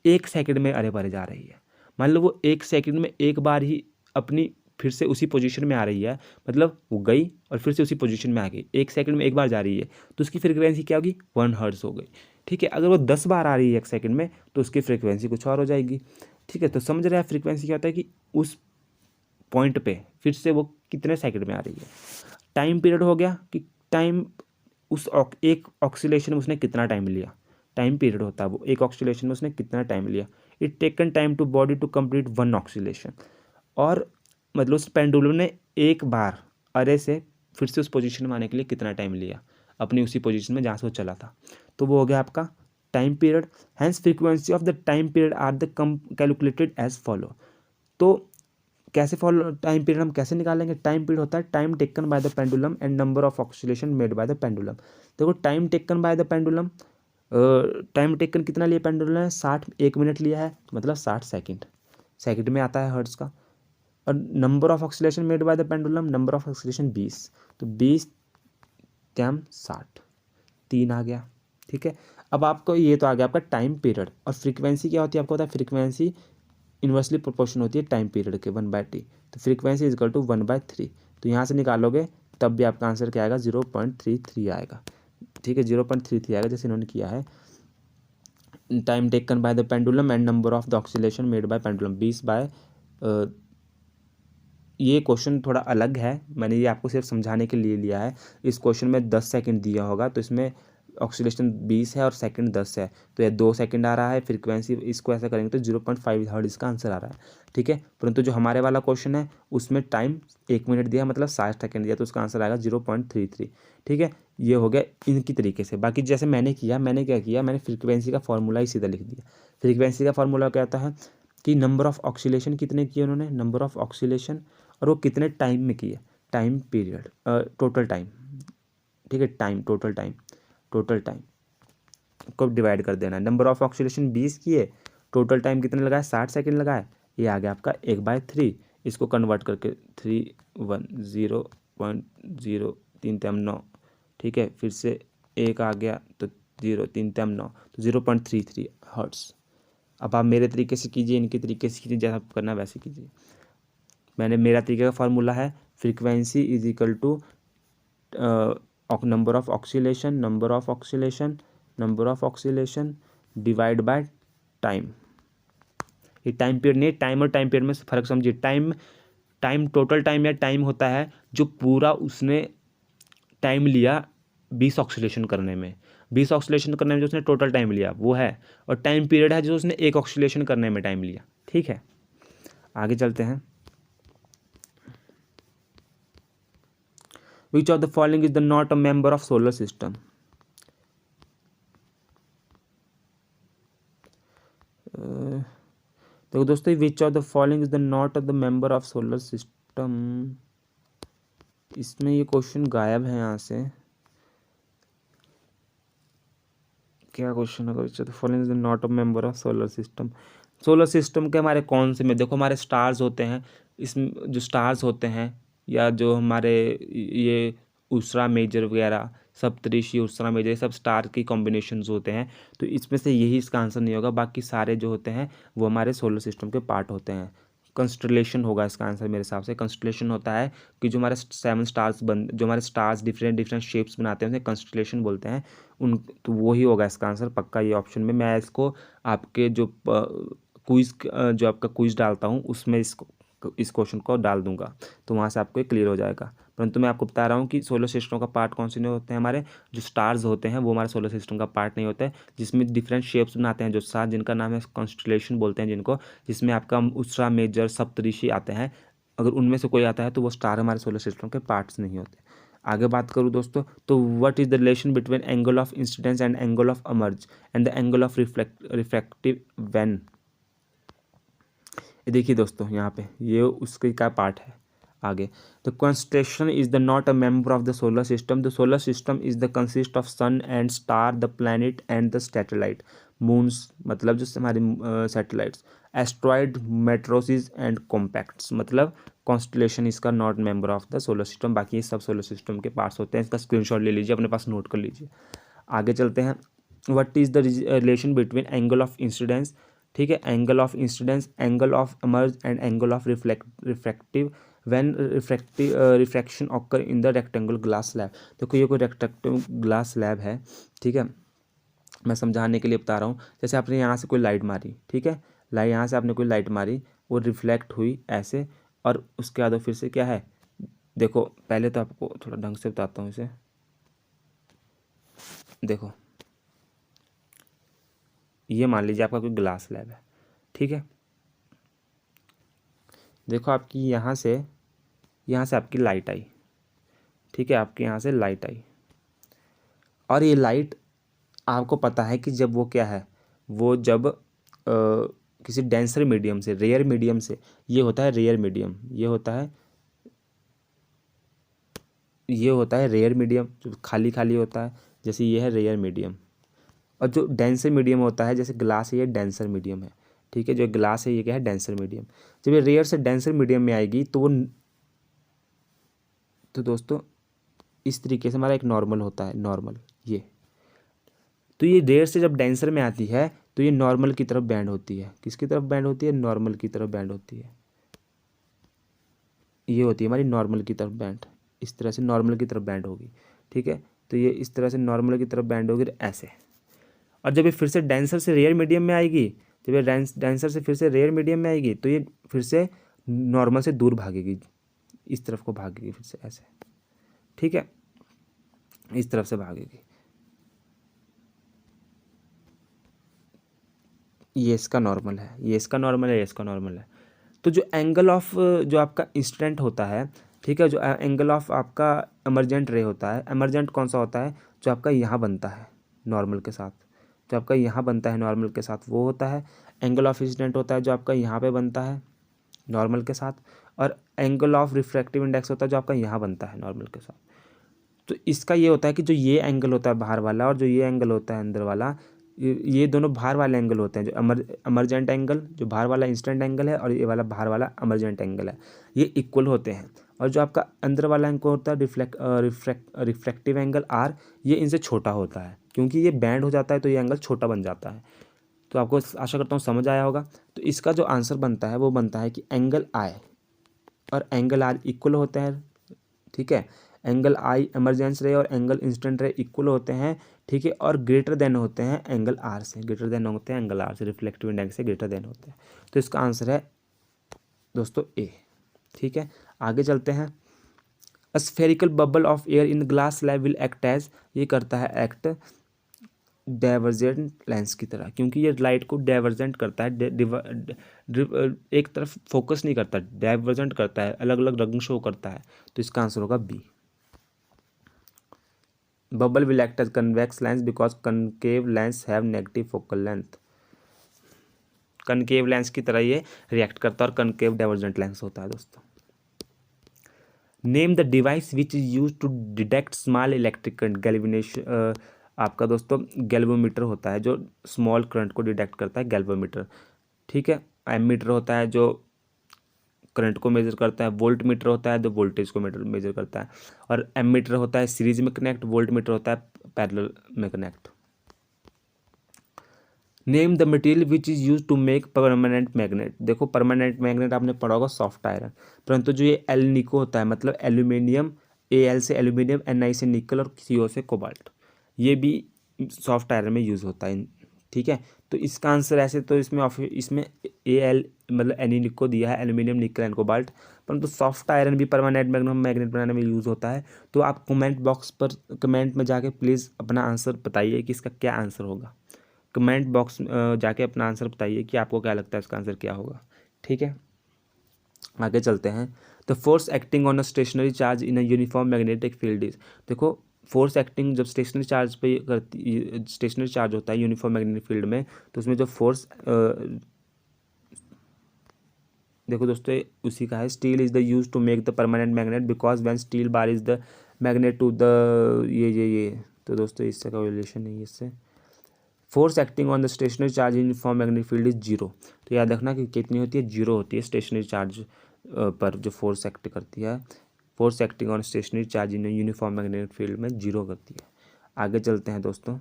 1 सेकंड में अरे परे जा रही है। मान लो वो 1 सेकंड में एक बार ही अपनी फिर से उसी पोजीशन में आ रही है, मतलब वो गई और फिर से उसी पोजीशन में आ गई, 1 सेकंड में एक बार जा रही है, तो उसकी फ्रीक्वेंसी क्या होगी, 1 हर्ट्ज हो गई, ठीक है। अगर वो 10 बार आ रही है 1 सेकंड में तो उसकी फ्रीक्वेंसी कुछ और हो जाएगी, ठीक है। तो समझ रहे हैं फ्रीक्वेंसी क्या होता है कि उस पॉइंट पे फिर से वो कितने सेकंड में आ रही है। टाइम पीरियड हो गया कि टाइम उस एक ऑक्सीलेशन में उसने कितना टाइम लिया, टाइम पीरियड होता है वो, एक ऑक्सीलेशन में उसने कितना टाइम लिया। It taken time to body to complete 1 oscillation. और मतलब उस पेंडुलम ने एक बार अरे से फिर से उस पोजीशन में आने के लिए कितना टाइम लिया, अपनी उसी पोजीशन में जहाँ से वो चला था, तो वो हो गया आपका time period. Hence frequency of the time period are the calculated as follow. तो कैसे फॉलो, टाइम पीरियड हम कैसे निकालेंगे, टाइम पीरियड होता है time taken by the pendulum and number of oscillation made by the pendulum. देखो time taken by the pendulum, time taken कितना लिया पेंडुलम ने, 60, 1 मिनट लिया है, मतलब 60 सेकंड, सेकंड में आता है हर्ट्ज का। और number of oscillation made by the pendulum, number of oscillation 20, तो 20 × 60, 3 आ गया, ठीक है। अब आपको ये तो आ गया आपका टाइम पीरियड। और फ्रीक्वेंसी क्या होती है आपको पता है, फ्रीक्वेंसी इन्वर्सली प्रोपोर्शन होती है टाइम पीरियड के 1/t। तो फ्रीक्वेंसी इज इक्वल टू 1/3। तो यहाँ से निकालोगे तब भी आपका आंसर क्या आएगा, 0.33 आएगा, ठीक है, 0.33 आएगा जैसे इन्होंने किया है। Time taken by the pendulum and number of the oscillation made by pendulum 20 by, ये क्वेश्चन थोड़ा अलग है, मैंने ये आपको सिर्फ समझाने के लिए लिया है। इस क्वेश्चन में 10 सेकंड दिया होगा, तो इसमें ऑक्सीलेशन 20 है और सेकंड 10 है, तो ये 2 सेकंड आ रहा है। फ्रीक्वेंसी इसको ऐसा करेंगे तो 0.5 हर्ट्ज इसका आंसर आ रहा है, ठीक है। परंतु जो हमारे वाला क्वेश्चन है उसमें टाइम 1 मिनट दिया, मतलब 60 सेकंड दिया, तो उसका आंसर आएगा 0.33, ठीक है। ये हो गया इनकी तरीके से। बाकी जैसे मैंने किया, मैंने क्या किया, मैंने फ्रीक्वेंसी का फॉर्मूला ही सीधा लिख दिया। फ्रीक्वेंसी का फॉर्मूला क्या होता है कि नंबर ऑफ ऑक्सीलेशन कितने किए उन्होंने, नंबर ऑफ ऑक्सीलेशन, और वो कितने टाइम में किए, टाइम पीरियड, टोटल टाइम, ठीक है, टाइम टोटल टाइम को डिवाइड कर देना है। नंबर ऑफ ऑक्सीलेशन 20 किए, टोटल टाइम कितने लगाए, 60 सेकंड लगाए, ये आ गया आपका 1/3। इसको कन्वर्ट करके 3 ठीक है, फिर से 1 आ गया तो 0 तो 0.33 हर्ट्स। अब आप मेरे तरीके से कीजिए, इनके तरीके से कीजिए, जैसा आप करना वैसे कीजिए। मैंने मेरा तरीके का फार्मूला है frequency is equal to number of oscillation divide by time. ये टाइम पीरियड नहीं, टाइम और टाइम पीरियड में फ़र्क समझिए। टाइम टोटल टाइम या टाइम होता है जो पूरा उसने टाइम लिया 20 ऑक्सीलेशन करने में, 20 ऑक्सीलेशन करने में जो उसने टोटल टाइम लिया वो है। और टाइम पीरियड है जो उसने 1 ऑक्सीलेशन करने में टाइम लिया, ठीक है। आगे चलते हैं। Which of the following is the not a member of solar system? देखो दोस्तों, विच of the following is the not of the member of solar system, इसमें ये क्वेश्चन गायब है यहाँ से। क्या क्वेश्चन होगा बच्चा, तो following is not a member of solar system. Solar system के हमारे कौन से में, देखो हमारे स्टार्स होते हैं, इसमें जो स्टार्स होते हैं या जो हमारे ये उषा मेजर वगैरह, सप्तऋषि, उषा मेजर, ये सब स्टार की कॉम्बिनेशंस होते हैं। तो इसमें से यही इसका आंसर नहीं होगा, बाकी सारे जो होते हैं वो हमारे सोलर सिस्टम के पार्ट होते हैं। कंस्टलेशन होगा इसका आंसर मेरे हिसाब से। कंस्टलेशन होता है कि जो हमारे 7 स्टार्स जो हमारे स्टार्स डिफरेंट डिफरेंट शेप्स बनाते हैं उन्हें कंस्टलेशन बोलते हैं उन, तो वही होगा इसका आंसर पक्का ये ऑप्शन में। मैं इसको आपके जो क्विज जो आपका क्विज डालता हूँ उसमें इस क्वेश्चन को डाल दूंगा, तो वहाँ से आपको ये क्लियर हो जाएगा। परंतु मैं आपको बता रहा हूँ कि सोलर सिस्टम का पार्ट कौन से नहीं होते हैं, हमारे जो स्टार्स होते हैं वो हमारे सोलर सिस्टम का पार्ट नहीं होता है, जिसमें डिफरेंट शेप्स बनाते हैं जो स्टार, जिनका नाम है कॉन्स्टलेशन बोलते हैं जिनको, जिसमें आपका उषा मेजर सप्तऋषि आते हैं। अगर उनमें से कोई आता है तो वो स्टार हमारे सोलर सिस्टम के पार्ट्स नहीं होते। आगे बात करूँ दोस्तों, तो what is the relation between angle of incidence and angle of emerge and the angle of refractive when. ये देखिए दोस्तों यहाँ पे ये उसके का पार्ट है। आगे, the constellation is the not a member of the solar system. The solar system is the consist of sun and star, the planet and the satellite. Moons मतलब जो हमारी satellites, asteroid, meteors and compacts, मतलब constellation इसका not member of the solar system. बाकी ये सब solar system के parts होते हैं। इसका स्क्रीनशॉट ले लीजिए, अपने पास नोट कर लीजिए। आगे चलते हैं, what is the relation between angle of incidence, ठीक है, angle of incidence, angle of emerge and angle of refractive when refraction occur in the rectangle glass slab. देखो ये कोई रेक्टेंगल ग्लास स्लैब है, ठीक है, मैं समझाने के लिए बता रहा हूँ। जैसे आपने यहाँ से कोई लाइट मारी, ठीक है, यहाँ से आपने कोई लाइट मारी, वो रिफ्लेक्ट हुई ऐसे, और उसके बाद फिर से क्या है, देखो पहले तो आपको थोड़ा ढंग से बताता हूँ इसे। देखो ये मान लीजिए आपका कोई ग्लास स्लैब है, ठीक है, देखो आपकी यहाँ से आपकी लाइट आई, ठीक है, आपके यहाँ से लाइट आई, और ये लाइट आपको पता है कि जब वो क्या है, वो जब किसी डेंसर मीडियम से, रेयर मीडियम से, ये होता है रेयर मीडियम, ये होता है रेयर मीडियम जो खाली खाली होता है, जैसे ये है रेयर मीडियम। और जो डेंसर मीडियम होता है, जैसे ग्लास है, ये डेंसर मीडियम है, ठीक है, जो ग्लास है ये क्या है, डेंसर मीडियम। जब ये रेयर से डेंसर मीडियम में आएगी तो वो, तो दोस्तों इस तरीके से हमारा एक नॉर्मल होता है, नॉर्मल ये, तो ये रेयर से जब डेंसर में आती है तो ये नॉर्मल की तरफ बैंड होती है। किसकी तरफ बैंड होती है, नॉर्मल की तरफ बैंड होती है। ये होती है हमारी नॉर्मल की तरफ बैंड, इस तरह से नॉर्मल की तरफ बैंड होगी, ठीक है, तो ये इस तरह से नॉर्मल की तरफ बैंड होगी ऐसे। और जब ये फिर से डेंसर से रेयर मीडियम में आएगी, जब ये डेंसर से फिर से रेयर मीडियम में आएगी तो ये फिर से नॉर्मल से दूर भागेगी, इस तरफ को भागेगी फिर से ऐसे, ठीक है, इस तरफ से भागेगी। ये इसका नॉर्मल है, ये इसका नॉर्मल है, ये इसका नॉर्मल है। तो जो एंगल ऑफ जो आपका इंसिडेंट होता है, ठीक है, जो एंगल ऑफ आपका एमरजेंट रे होता है, एमरजेंट कौन सा होता है, जो आपका यहाँ बनता है नॉर्मल के साथ, जो आपका यहाँ बनता है नॉर्मल के साथ वो होता है। एंगल ऑफ इंसिडेंट होता है जो आपका यहाँ पे बनता है नॉर्मल के साथ, और एंगल ऑफ रिफ्रैक्टिव इंडेक्स होता है जो आपका यहाँ बनता है नॉर्मल के साथ। तो इसका ये होता है कि जो ये एंगल होता है बाहर वाला और जो ये एंगल होता है अंदर वाला, ये दोनों बाहर वाले एंगल होते हैं। जो एमरजेंट एंगल, जो बाहर वाला इंस्टेंट एंगल है, और ये वाला बाहर वाला एमरजेंट एंगल है, ये इक्वल होते हैं। और जो आपका अंदर वाला एंगल होता है रिफ्रैक्टिव एंगल आर, ये इनसे छोटा होता है, क्योंकि ये बैंड हो जाता है तो ये एंगल छोटा बन जाता है। तो आपको आशा करता हूँ समझ आया होगा। तो इसका जो आंसर बनता है वो बनता है कि एंगल आई और एंगल आर इक्वल होते हैं, ठीक है, एंगल आई एमरजेंस रे और एंगल इंस्टेंट रे इक्वल होते हैं, ठीक है, और ग्रेटर देन होते हैं एंगल आर से, ग्रेटर देन होते हैं एंगल आर से, रिफ्लेक्टिव इंडेक्स से ग्रेटर देन होते हैं। तो इसका आंसर है दोस्तों ए, ठीक है। आगे चलते हैं, a spherical bubble of air in glass slab will act as, ये करता है एक्ट डाइवर्जेंट लेंस की तरह, क्योंकि ये लाइट को डाइवर्जेंट करता है, एक तरफ फोकस नहीं करता, डाइवर्जेंट करता है, अलग अलग रंग शो करता है। तो इसका आंसर होगा B. Bubble will act as convex lens because concave lens have negative focal length, concave lens की तरह ये रिएक्ट करता है, और कनकेव डाइवर्जेंट लेंस होता है दोस्तों। Name the device which is use to detect small electric current, आपका दोस्तों गैल्वेमीटर होता है जो स्मॉल करंट को डिटेक्ट करता है, गैल्वेमीटर। ठीक है, एमीटर होता है जो करंट को मेजर करता है, वोल्ट मीटर होता है जो वोल्टेज को मेजर करता है, और एमीटर होता है सीरीज में कनेक्ट, वोल्ट मीटर होता है पैरेलल में connect. Name the material which is use to make permanent magnet. देखो परमानेंट मैग्नेट आपने पढ़ा होगा सॉफ्ट आयरन, परंतु जो ये एल निको होता है मतलब एल्यूमिनियम, एल से एल्यूमिनियम, एन से निकल और CO से कोबाल्ट, ये भी सॉफ्ट आयरन में यूज़ होता है। ठीक है, तो इसका आंसर ऐसे तो इसमें एल मतलब एन निको दिया है, एल्यूमिनियम, निकल एंड कोबाल्ट, परंतु सॉफ्ट आयरन भी परमानेंट मैग्नेट बनाने में यूज़ होता है। तो आप कमेंट बॉक्स पर कमेंट में जाके प्लीज़ अपना आंसर बताइए कि इसका क्या आंसर होगा। कमेंट बॉक्स जाके अपना आंसर बताइए कि आपको क्या लगता है इसका आंसर क्या होगा। ठीक है, आगे चलते हैं। The force acting on a stationary charge in a uniform magnetic field is. देखो फोर्स एक्टिंग जब स्टेशनरी चार्ज पे करती, स्टेशनरी चार्ज होता है यूनिफॉर्म मैग्नेटिक फील्ड में, तो उसमें जो फोर्स देखो दोस्तों उसी का है। Steel is the use to make the permanent magnet because when steel bar is the magnet to the ये तो दोस्तों इससे का रिलेशन नहीं है इससे। Force acting on the stationary charge in uniform magnetic field is zero. तो याद रखना कि कितनी होती है, जीरो होती है स्टेशनरी चार्ज पर जो फोर्स एक्ट करती है। Force acting on stationary charge in uniform magnetic field में जीरो करती है। आगे चलते हैं दोस्तों।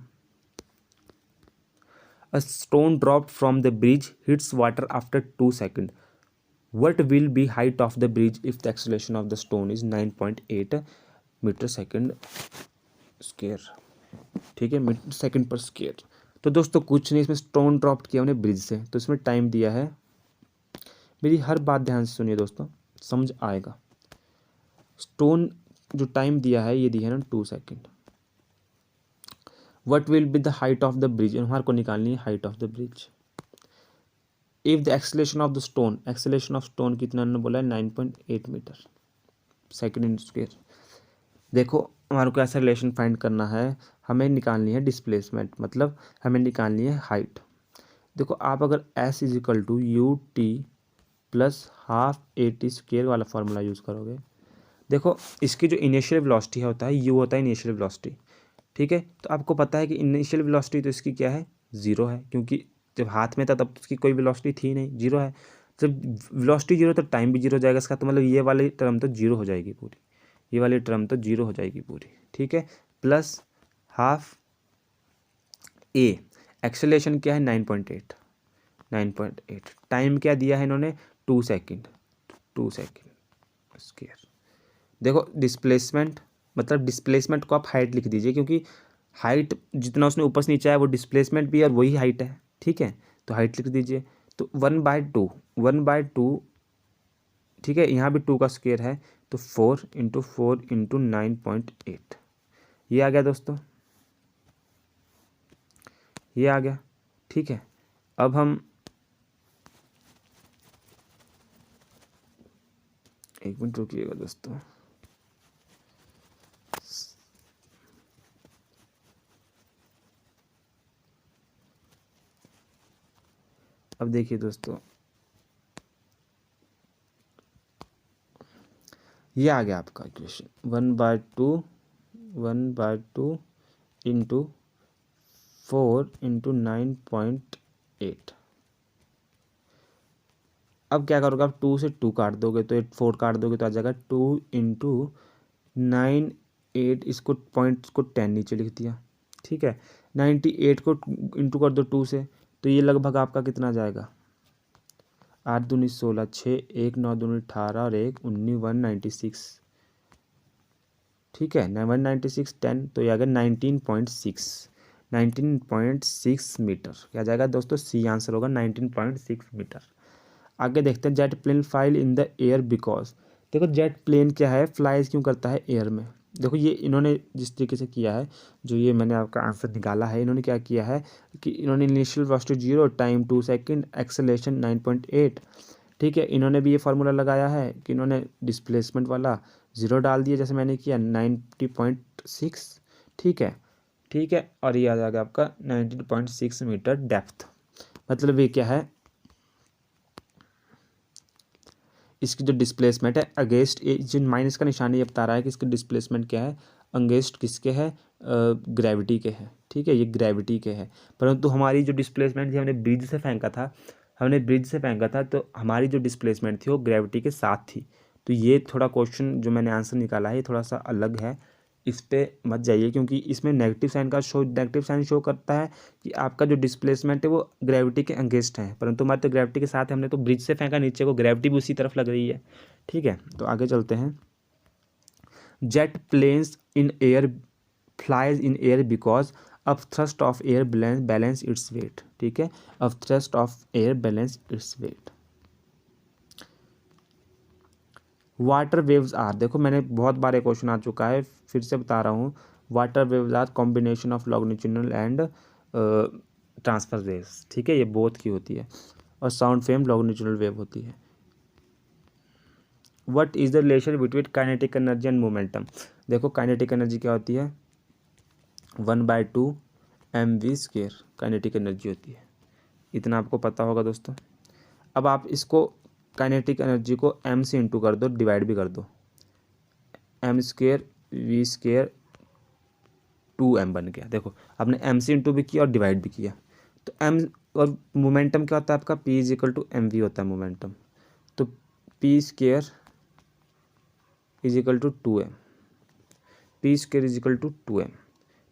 A stone dropped from the bridge hits water after 2 second, what will be height of the bridge if the acceleration of the stone is 9.8 metre second square. ठीक है, metre second पर स्क्वायर। तो दोस्तों कुछ नहीं, इसमें स्टोन ड्रॉप किया उन्हें ब्रिज से, तो इसमें टाइम दिया है, मेरी हर बात ध्यान से सुनिए दोस्तों समझ आएगा। स्टोन जो टाइम दिया है ये दिया है ना 2 second. What will be the height of the bridge, हमारे को निकालनी है height of the bridge. If the acceleration of the stone, acceleration of stone कितना उन्होंने बोला है 9.8 मीटर सेकेंड इन स्क्वायर। देखो हमारे को ऐसा रिलेशन फाइंड करना है, हमें निकालनी है डिस्प्लेसमेंट, मतलब हमें निकालनी है हाइट। देखो आप अगर S is equal to u t plus half AT square वाला फार्मूला यूज़ करोगे, देखो इसकी जो इनिशियल वेलोसिटी होता है U होता है इनिशियल वेलोसिटी। ठीक है, तो आपको पता है कि इनिशियल वेलोसिटी तो इसकी क्या है, ज़ीरो है, क्योंकि जब हाथ में था तब तो उसकी कोई वेलोसिटी थी नहीं, जीरो है। जब वेलोसिटी जीरो तो टाइम भी जीरो हो जाएगा इसका, तो मतलब ये वाली टर्म तो जीरो हो जाएगी पूरी, ये वाली टर्म तो जीरो हो जाएगी पूरी। ठीक है, प्लस हाफ A, एक्सेलेरेशन क्या है 9.8, 9.8, टाइम क्या दिया है इन्होंने 2 सेकेंड, 2 सेकेंड स्क्वायर। देखो डिस्प्लेसमेंट, मतलब डिस्प्लेसमेंट को आप हाइट लिख दीजिए, क्योंकि हाइट जितना उसने ऊपर से नीचे आया वो डिस्प्लेसमेंट भी है और वही हाइट है। ठीक है, तो हाइट लिख दीजिए, तो 1/2, 1/2। ठीक है, यहाँ भी 2 का स्क्वायर है, तो 4 × 4 × 9.8, ये आ गया दोस्तों, ये आ गया। ठीक है, अब हम एक मिनट रुकिएगा दोस्तों। अब देखिए दोस्तों ये आ गया आपका इक्वेशन 1/2, 1/2 × 4 × 9.8। अब क्या करोगे आप, 2 से 2 काट दोगे तो 4 काट दोगे तो आ जाएगा 2 × 9.8, इसको पॉइंट को 10 नीचे लिख दिया। ठीक है, 98 को इंटू कर दो 2 से, तो ये लगभग आपका कितना आ जाएगा, 8 दूनी 16, 6 1 9 दूनी 18 और 1 19, 196। ठीक है, 196 10, तो ये आ गया 19.6, 19.6 मीटर। क्या जाएगा दोस्तों, C आंसर होगा 19.6 मीटर। आगे देखते हैं, jet plane flies in the air because. देखो जेट प्लेन क्या है, फ्लाइज क्यों करता है एयर में। देखो ये इन्होंने जिस तरीके से किया है, जो ये मैंने आपका आंसर निकाला है, इन्होंने क्या किया है कि इन्होंने initial velocity 0, time 2 second, acceleration 9.8। ठीक है, इन्होंने भी ये फार्मूला लगाया है कि इन्होंने डिस्प्लेसमेंट वाला 0 डाल दिया, जैसे मैंने किया 90.6। ठीक है, ठीक है, और ये आ जाएगा आपका 19.6 मीटर डेप्थ। मतलब ये क्या है, इसकी जो डिस्प्लेसमेंट है अगेंस्ट, जो माइनस का निशान ये बता रहा है कि इसकी डिस्प्लेसमेंट क्या है अंगेस्ट किसके है, ग्रेविटी के है। ठीक है, ये ग्रेविटी के है। परंतु हमारी जो डिस्प्लेसमेंट थी, हमने ब्रिज से फेंका था तो हमारी जो डिस्प्लेसमेंट थी वो ग्रेविटी के साथ थी। तो ये थोड़ा क्वेश्चन जो मैंने आंसर निकाला है ये थोड़ा सा अलग है, इस पे मत जाइए, क्योंकि इसमें नेगेटिव साइन शो करता है कि आपका जो डिस्प्लेसमेंट है वो ग्रेविटी के अगेंस्ट है, परंतु हमारे तो ग्रेविटी के साथ है, हमने तो ब्रिज से फेंका नीचे को, ग्रेविटी भी उसी तरफ लग रही है। ठीक है, तो आगे चलते हैं। Jet planes in air flies in air because of thrust of air balance its weight. ठीक है, of thrust of air balance its weight. Water waves are, देखो मैंने बहुत बार ये क्वेश्चन आ चुका है, फिर से बता रहा हूँ। Water waves are combination of longitudinal and transfer waves. ठीक है, ये बोथ की होती है, और साउंड वेव लॉन्गिट्यूडनल वेव होती है। What is the relation between kinetic energy and momentum. देखो काइनेटिक एनर्जी क्या होती है, 1/2 mv² काइनेटिक एनर्जी होती है, इतना आपको पता होगा दोस्तों। अब आप इसको काइनेटिक एनर्जी को m से इंटू कर दो, डिवाइड भी कर दो, m² v² 2m बन गया। देखो आपने m से इंटू भी किया और डिवाइड भी किया, तो m, और मोमेंटम क्या होता है आपका, p = mv होता है मोमेंटम, तो p² = 2m, p² = 2m।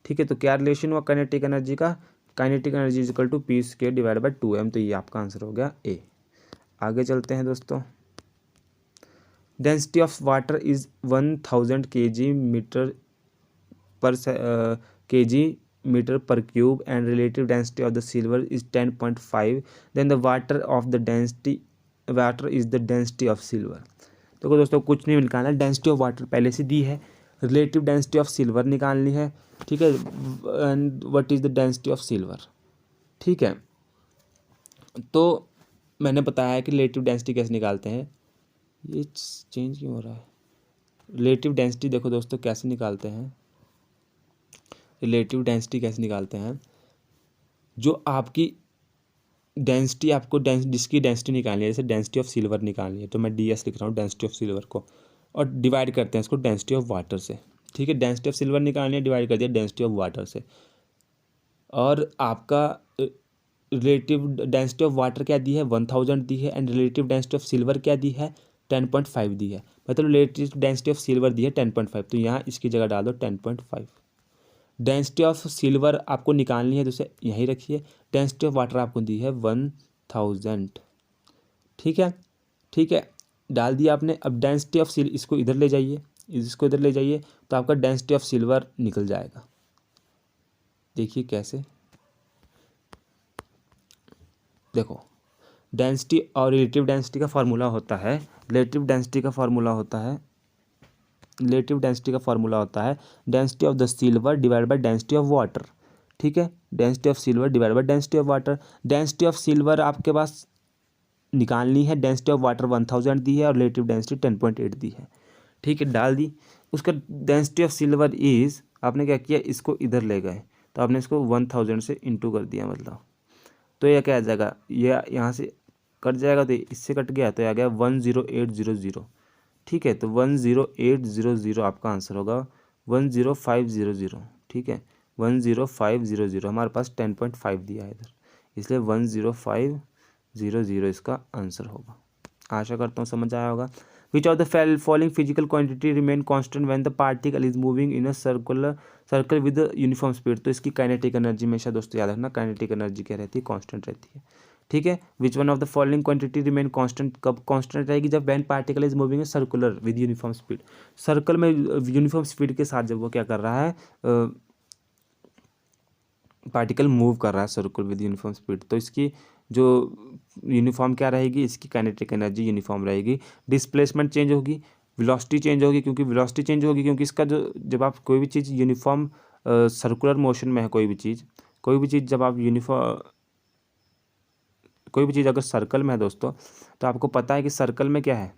ठीक है, तो क्या रिलेशन हुआ काइनेटिक एनर्जी का, काइनेटिक एनर्जी = p² / 2m, तो ये आपका आंसर हो गया ए। आगे चलते हैं दोस्तों। Density of water is 1000 kg/m³ and relative density of the silver is 10.5, then the water is the density of silver. तो दोस्तों कुछ नहीं निकालना, डेंसिटी ऑफ वाटर पहले से दी है, रिलेटिव डेंसिटी ऑफ सिल्वर निकालनी है। ठीक है, and what is the density of silver. ठीक है, तो मैंने बताया है कि रिलेटिव डेंसिटी कैसे निकालते हैं। ये चेंज क्यों हो रहा है, रिलेटिव डेंसिटी देखो दोस्तों कैसे निकालते हैं, रिलेटिव डेंसिटी कैसे निकालते हैं, जो आपकी डेंसिटी आपको जिसकी डेंसिटी निकालनी है, जैसे डेंसिटी ऑफ सिल्वर निकालनी है तो मैं ds लिख रहा हूँ डेंसिटी ऑफ सिल्वर को, और डिवाइड करते हैं इसको डेंसिटी ऑफ वाटर से। ठीक है, डेंसिटी ऑफ सिल्वर निकालनी है, डिवाइड कर दिया डेंसिटी ऑफ वाटर से, और आपका रिलेटिव डेंसिटी ऑफ वाटर क्या दी है, 1000 दी है, and relative density of silver क्या दी है, 10.5 दी है, मतलब रिलेटिव डेंसिटी ऑफ सिल्वर दी है 10.5, तो यहाँ इसकी जगह डाल दो 10.5। डेंसिटी ऑफ सिल्वर आपको निकालनी है तो उसे यहीं रखिए, डेंसिटी ऑफ वाटर आपको दी है 1000। ठीक है, ठीक है, डाल दिया आपने। अब डेंसिटी ऑफ सिल्वर, इसको इधर ले जाइए, इसको इधर ले जाइए, तो आपका डेंसिटी ऑफ सिल्वर निकल जाएगा। देखिए कैसे, देखो डेंसिटी और रिलेटिव डेंसिटी का फार्मूला होता है, रिलेटिव डेंसिटी का फार्मूला होता है density of the silver divide by density of water. ठीक है, density of silver divide by density of water. Density of silver आपके पास निकालनी है, डेंसिटी ऑफ वाटर 1000 दी है और रिलेटिव डेंसिटी 10.8 दी है। ठीक है, डाल दी। उसका डेंसिटी ऑफ सिल्वर इज, आपने क्या किया, इसको इधर ले गए, तो आपने इसको 1000 से इंटू कर दिया, मतलब तो यह क्या आ जाएगा, यह यहाँ से कट जाएगा, तो इससे कट गया तो आ गया 10800। ठीक है, तो 10800 आपका आंसर होगा, 10500। ठीक है, 10500, हमारे पास 10.5 दिया है इधर, इसलिए 10500 इसका आंसर होगा। आशा करता हूँ समझ आया होगा। विच of the following physical quantity remain constant when the particle is moving in a circle with uniform speed. तो इसकी काइनेटिक एनर्जी हमेशा दोस्तों याद रखना, काइनेटिक एनर्जी क्या रहती है, कांस्टेंट रहती है। ठीक है, which one of the following quantity remain constant, कब कांस्टेंट रहेगी, जब when particle is moving in circular with uniform speed. Circle में यूनिफॉर्म स्पीड के साथ जब वो क्या कर रहा है, पार्टिकल मूव कर रहा है सर्कुलर विद यूनिफॉर्म स्पीड, तो इसकी जो यूनिफॉर्म क्या रहेगी, इसकी काइनेटिक एनर्जी यूनिफॉर्म रहेगी। डिस्प्लेसमेंट चेंज होगी, वेलोसिटी चेंज होगी, क्योंकि वेलोसिटी चेंज होगी क्योंकि इसका जो, जब आप कोई भी चीज़ यूनिफॉर्म सर्कुलर मोशन में है, कोई भी चीज़ जब आप कोई भी चीज़ अगर सर्कल में है दोस्तों, तो आपको पता है कि सर्कल में क्या है,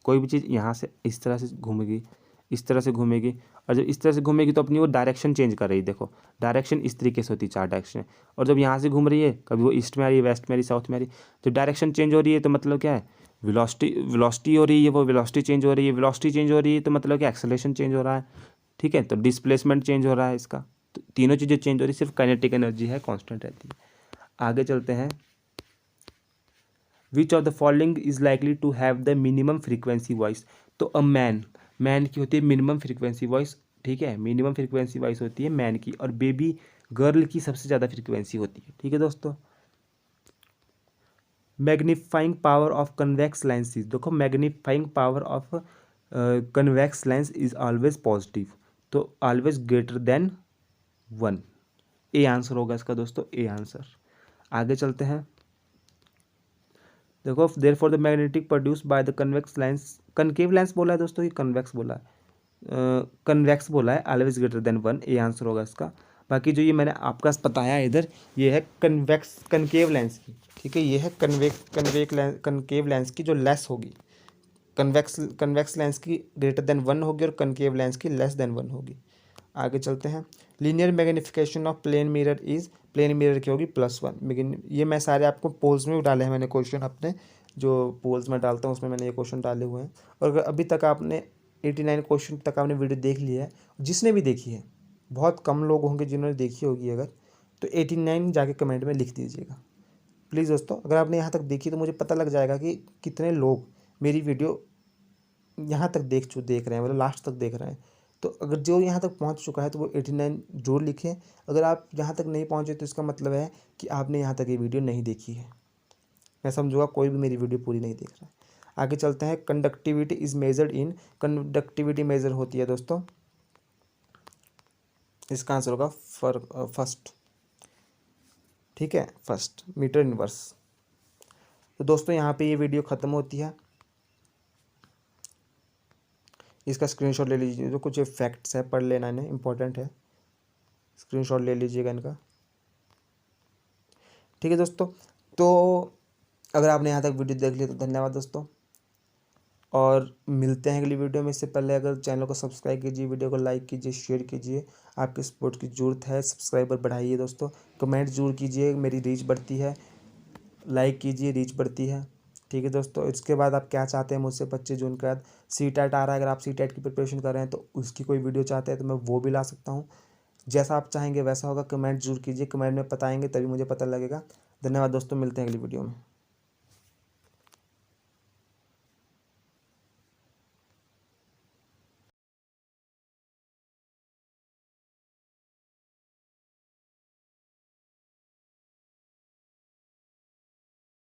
कोई भी चीज़ यहाँ से इस तरह से घूमेगी, इस तरह से घूमेगी, और जब इस तरह से घूमेगी तो अपनी वो डायरेक्शन चेंज कर रही है। देखो डायरेक्शन इस तरीके से होती है, 4 डायरेक्शन, और जब यहाँ से घूम रही है, कभी वो ईस्ट में आ रही है, वेस्ट में आ रही है, साउथ में आ रही है, तो डायरेक्शन चेंज हो रही है, तो मतलब क्या है, वेलोसिटी हो रही है, वो वेलोसिटी चेंज हो रही है, वेलोसिटी चेंज हो रही है तो मतलब क्या एक्सेलरेशन चेंज हो रहा है। ठीक है। तो डिस्प्लेसमेंट चेंज हो रहा है इसका, तो तीनों चीज़ें चेंज हो रही, सिर्फ काइनेटिक एनर्जी है कांस्टेंट रहती है। आगे चलते हैं। Which of the following is likely to have the minimum frequency voice. तो अ मैन की होती है मिनिमम फ्रीक्वेंसी वॉइस, ठीक है, मिनिमम फ्रीक्वेंसी वॉइस होती है मैन की, और बेबी गर्ल की सबसे ज़्यादा फ्रीक्वेंसी होती है, ठीक है दोस्तों। Magnifying power of convex lenses, देखो magnifying power of convex lens is always positive, तो always greater than 1। A answer होगा इसका दोस्तों, ए आंसर। आगे चलते हैं। देखो therefore the magnetic produce by the convex lens, concave lens बोला है दोस्तों, ये कन्वेक्स बोला है, कन्वेक्स बोला है, always greater than 1, A answer होगा इसका। बाकी जो ये मैंने आपका बताया इधर, ये है कन्वेक्स कनकेव लेंस की, ठीक है, ये है कनकेव लेंस की जो लेस होगी, कन्वेक्स लेंस की ग्रेटर देन 1 होगी और कनकेव लेंस की लेस देन 1 होगी। आगे चलते हैं। Linear magnification of plane mirror is, plane mirror की होगी +1। ये मैं सारे आपको पोल्स में भी डाले हैं मैंने क्वेश्चन, अपने जो पोल्स में डालता हूँ उसमें मैंने ये क्वेश्चन डाले हुए हैं। और अगर अभी तक आपने 89 क्वेश्चन तक आपने वीडियो देख लिया है, जिसने भी देखी है, बहुत कम लोग होंगे जिन्होंने देखी होगी अगर, तो 89 जाके कमेंट में लिख दीजिएगा प्लीज़ दोस्तों। अगर आपने यहाँ तक देखी तो मुझे पता लग जाएगा कि कितने लोग मेरी वीडियो यहाँ तक देख रहे हैं, मतलब लास्ट तक देख रहे हैं। तो अगर जो यहाँ तक पहुँच चुका है तो वो 89 जरूर लिखें। अगर आप यहाँ तक नहीं पहुँचे तो इसका मतलब है कि आपने यहाँ तक ये वीडियो नहीं देखी है। मैं समझूंगा कोई भी मेरी वीडियो पूरी नहीं देख रहा है। आगे चलते हैं। Conductivity is measured in, conductivity measure होती है दोस्तों, इसका आंसर होगा फर्स्ट, ठीक है, फर्स्ट मीटर इनवर्स। तो दोस्तों यहाँ पे ये वीडियो ख़त्म होती है। इसका स्क्रीनशॉट ले लीजिए, जो कुछ फैक्ट्स है पढ़ लेना, इन्हें इंपॉर्टेंट है, स्क्रीनशॉट ले लीजिएगा इनका, ठीक है दोस्तों। तो अगर आपने यहाँ तक वीडियो देख लिया तो धन्यवाद दोस्तों, और मिलते हैं अगली वीडियो में। इससे पहले अगर चैनल को सब्सक्राइब कीजिए, वीडियो को लाइक कीजिए, शेयर कीजिए, आपके सपोर्ट की ज़रूरत है। सब्सक्राइबर बढ़ाइए दोस्तों, कमेंट जरूर कीजिए, मेरी रीच बढ़ती है, लाइक कीजिए, रीच बढ़ती है, ठीक है दोस्तों। इसके बाद आप क्या चाहते हैं मुझसे 25 जून के बाद CTET आ रहा है, अगर आप CTET की प्रिपरेशन कर रहे हैं तो उसकी कोई वीडियो चाहते हैं तो मैं वो भी ला सकता हूँ। जैसा आप चाहेंगे वैसा होगा, कमेंट जरूर कीजिए, कमेंट में बताएंगे तभी मुझे पता लगेगा। धन्यवाद दोस्तों, मिलते हैं अगली वीडियो में।